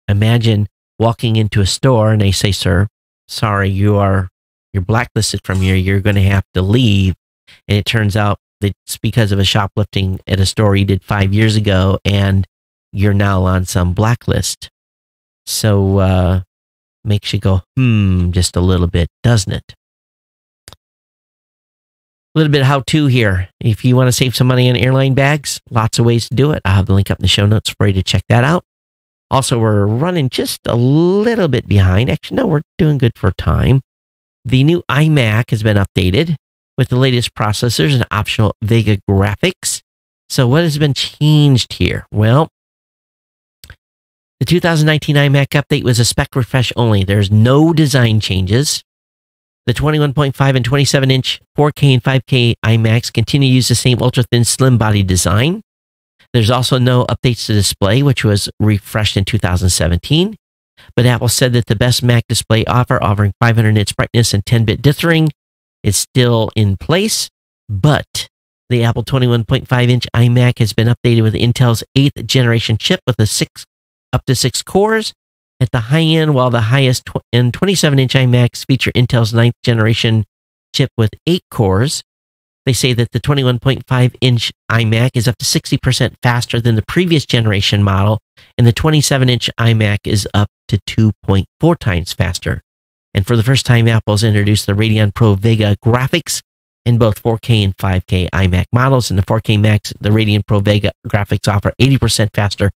imagine walking into a store and they say, "Sir, sorry, you're blacklisted from here. You're going to have to leave." And it turns out that it's because of a shoplifting at a store you did 5 years ago, and you're now on some blacklist. So makes you go, just a little bit, doesn't it? A little bit of how-to here. If you want to save some money on airline bags, lots of ways to do it. I'll have the link up in the show notes for you to check that out. Also, we're running just a little bit behind. Actually, no, we're doing good for time. The new iMac has been updated with the latest processors and optional Vega graphics. So what has been changed here? Well, the 2019 iMac update was a spec refresh only. There's no design changes. The 21.5 and 27-inch 4K and 5K iMacs continue to use the same ultra-thin slim body design. There's also no updates to display, which was refreshed in 2017. But Apple said that the best Mac display offering 500 nits brightness and 10-bit dithering is still in place. But the Apple 21.5-inch iMac has been updated with Intel's 8th generation chip with up to 6 cores at the high end, while the highest and 27-inch iMacs feature Intel's 9th generation chip with 8 cores. They say that the 21.5-inch iMac is up to 60% faster than the previous generation model, and the 27-inch iMac is up to 2.4 times faster. And for the first time, Apple's introduced the Radeon Pro Vega graphics in both 4K and 5K iMac models. In the 4K Macs, the Radeon Pro Vega graphics offer 80% faster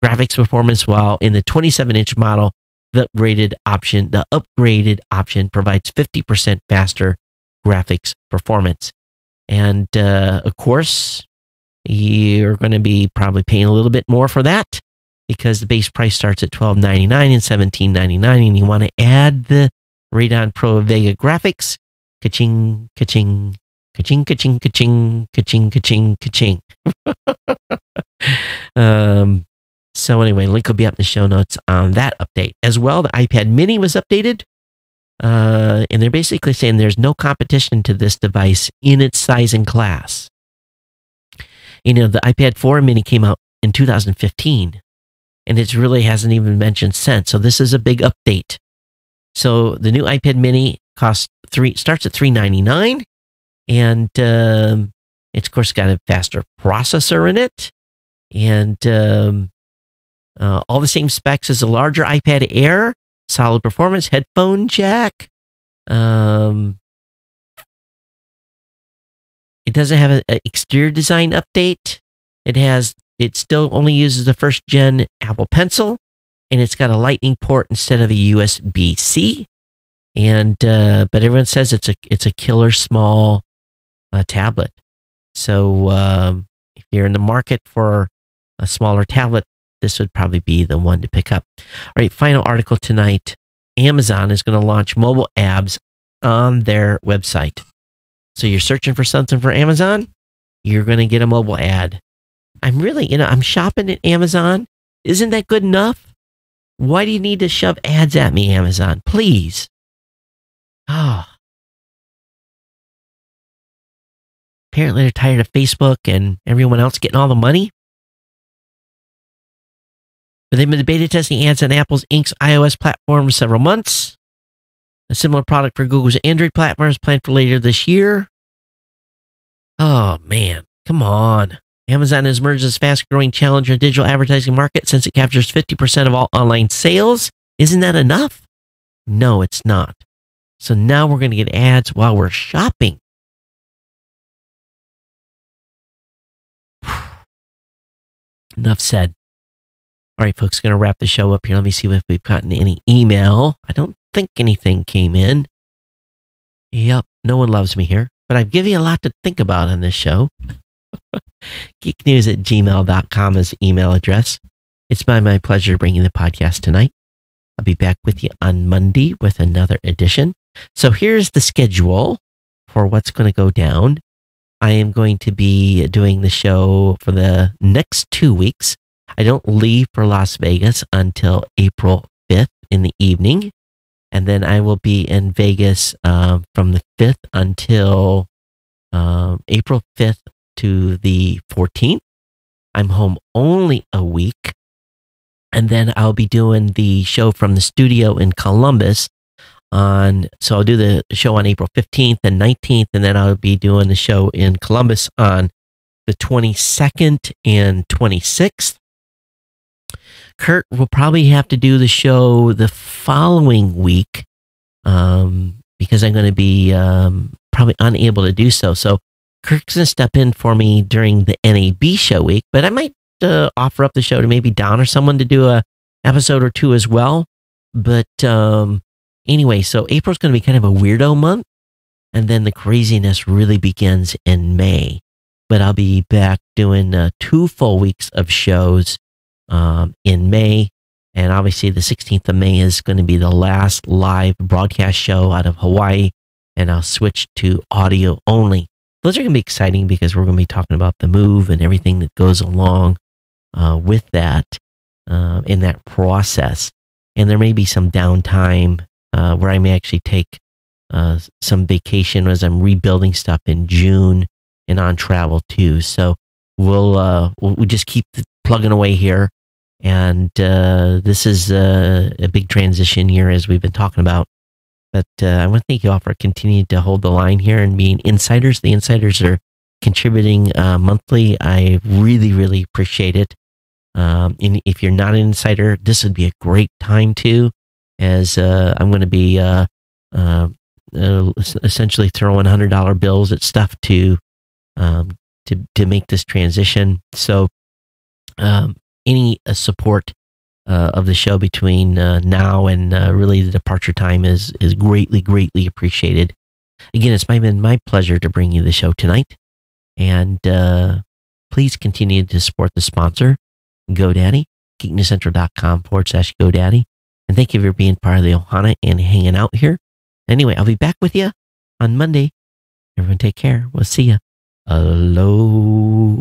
graphics performance, while in the 27-inch model, the upgraded option provides 50% faster graphics performance. And of course, you're going to be probably paying a little bit more for that because the base price starts at $12.99 and $17.99, and you want to add the Radeon Pro Vega graphics. Ka-ching, ka-ching, ka-ching, ka-ching, ka-ching, ka-ching, ka-ching, ka-ching. So anyway, link will be up in the show notes on that update. As well, the iPad mini was updated. And they're basically saying there's no competition to this device in its size and class. The iPad 4 mini came out in 2015, and it really hasn't even been mentioned since. So this is a big update. So the new iPad mini starts at $399, and it's of course got a faster processor in it, and all the same specs as the larger iPad Air. Solid performance, headphone jack. It doesn't have an exterior design update. It still only uses the first gen Apple Pencil, and it's got a Lightning port instead of a USB-C. And but everyone says it's a killer small tablet. So if you're in the market for a smaller tablet, this would probably be the one to pick up. All right, final article tonight. Amazon is going to launch mobile ads on their website. So you're searching for something for Amazon, you're going to get a mobile ad. I'm shopping at Amazon. Isn't that good enough? Why do you need to shove ads at me, Amazon? Please. Pay Apparently, they're tired of Facebook and everyone else getting all the money. But they've been beta testing ads on Apple's Inc.'s iOS platform for several months. A similar product for Google's Android platform is planned for later this year. Oh, man. Come on. Amazon has emerged as fast-growing challenger in the digital advertising market since it captures 50% of all online sales. Isn't that enough? No, it's not. So now we're going to get ads while we're shopping. Enough said. All right, folks, going to wrap the show up here. Let me see if we've gotten any email. I don't think anything came in. Yep, no one loves me here, but I've given you a lot to think about on this show. geeknews@gmail.com is the email address. It's my pleasure to bring you the podcast tonight. I'll be back with you on Monday with another edition. So here's the schedule for what's going to go down. I am going to be doing the show for the next 2 weeks. I don't leave for Las Vegas until April 5th in the evening. And then I will be in Vegas from the 5th until April 5th to the 14th. I'm home only a week. And then I'll be doing the show from the studio in Columbus so I'll do the show on April 15th and 19th, and then I'll be doing the show in Columbus on the 22nd and 26th. Kurt will probably have to do the show the following week because I'm going to be probably unable to do so. So Kurt's going to step in for me during the NAB show week, but I might offer up the show to maybe Don or someone to do a episode or two as well. But anyway, so April's going to be kind of a weirdo month, and then the craziness really begins in May. But I'll be back doing 2 full weeks of shows in May, and obviously the 16th of May is going to be the last live broadcast show out of Hawaii, and I'll switch to audio only. Those are going to be exciting because we're going to be talking about the move and everything that goes along with that in that process. And there may be some downtime where I may actually take some vacation as I'm rebuilding stuff in June and on travel too. So we'll just keep plugging away here. And this is a big transition year, as we've been talking about. But I want to thank you all for continuing to hold the line here and being insiders. The insiders are contributing monthly. I really, really appreciate it. And if you're not an insider, this would be a great time too, as I'm going to be essentially throwing $100 bills at stuff to make this transition. So any support of the show between now and really the departure time is greatly, greatly appreciated. Again, it's been my pleasure to bring you the show tonight. And please continue to support the sponsor, GoDaddy, geeknewscentral.com/GoDaddy. And thank you for being part of the Ohana and hanging out here. Anyway, I'll be back with you on Monday. Everyone take care. We'll see you. Aloha.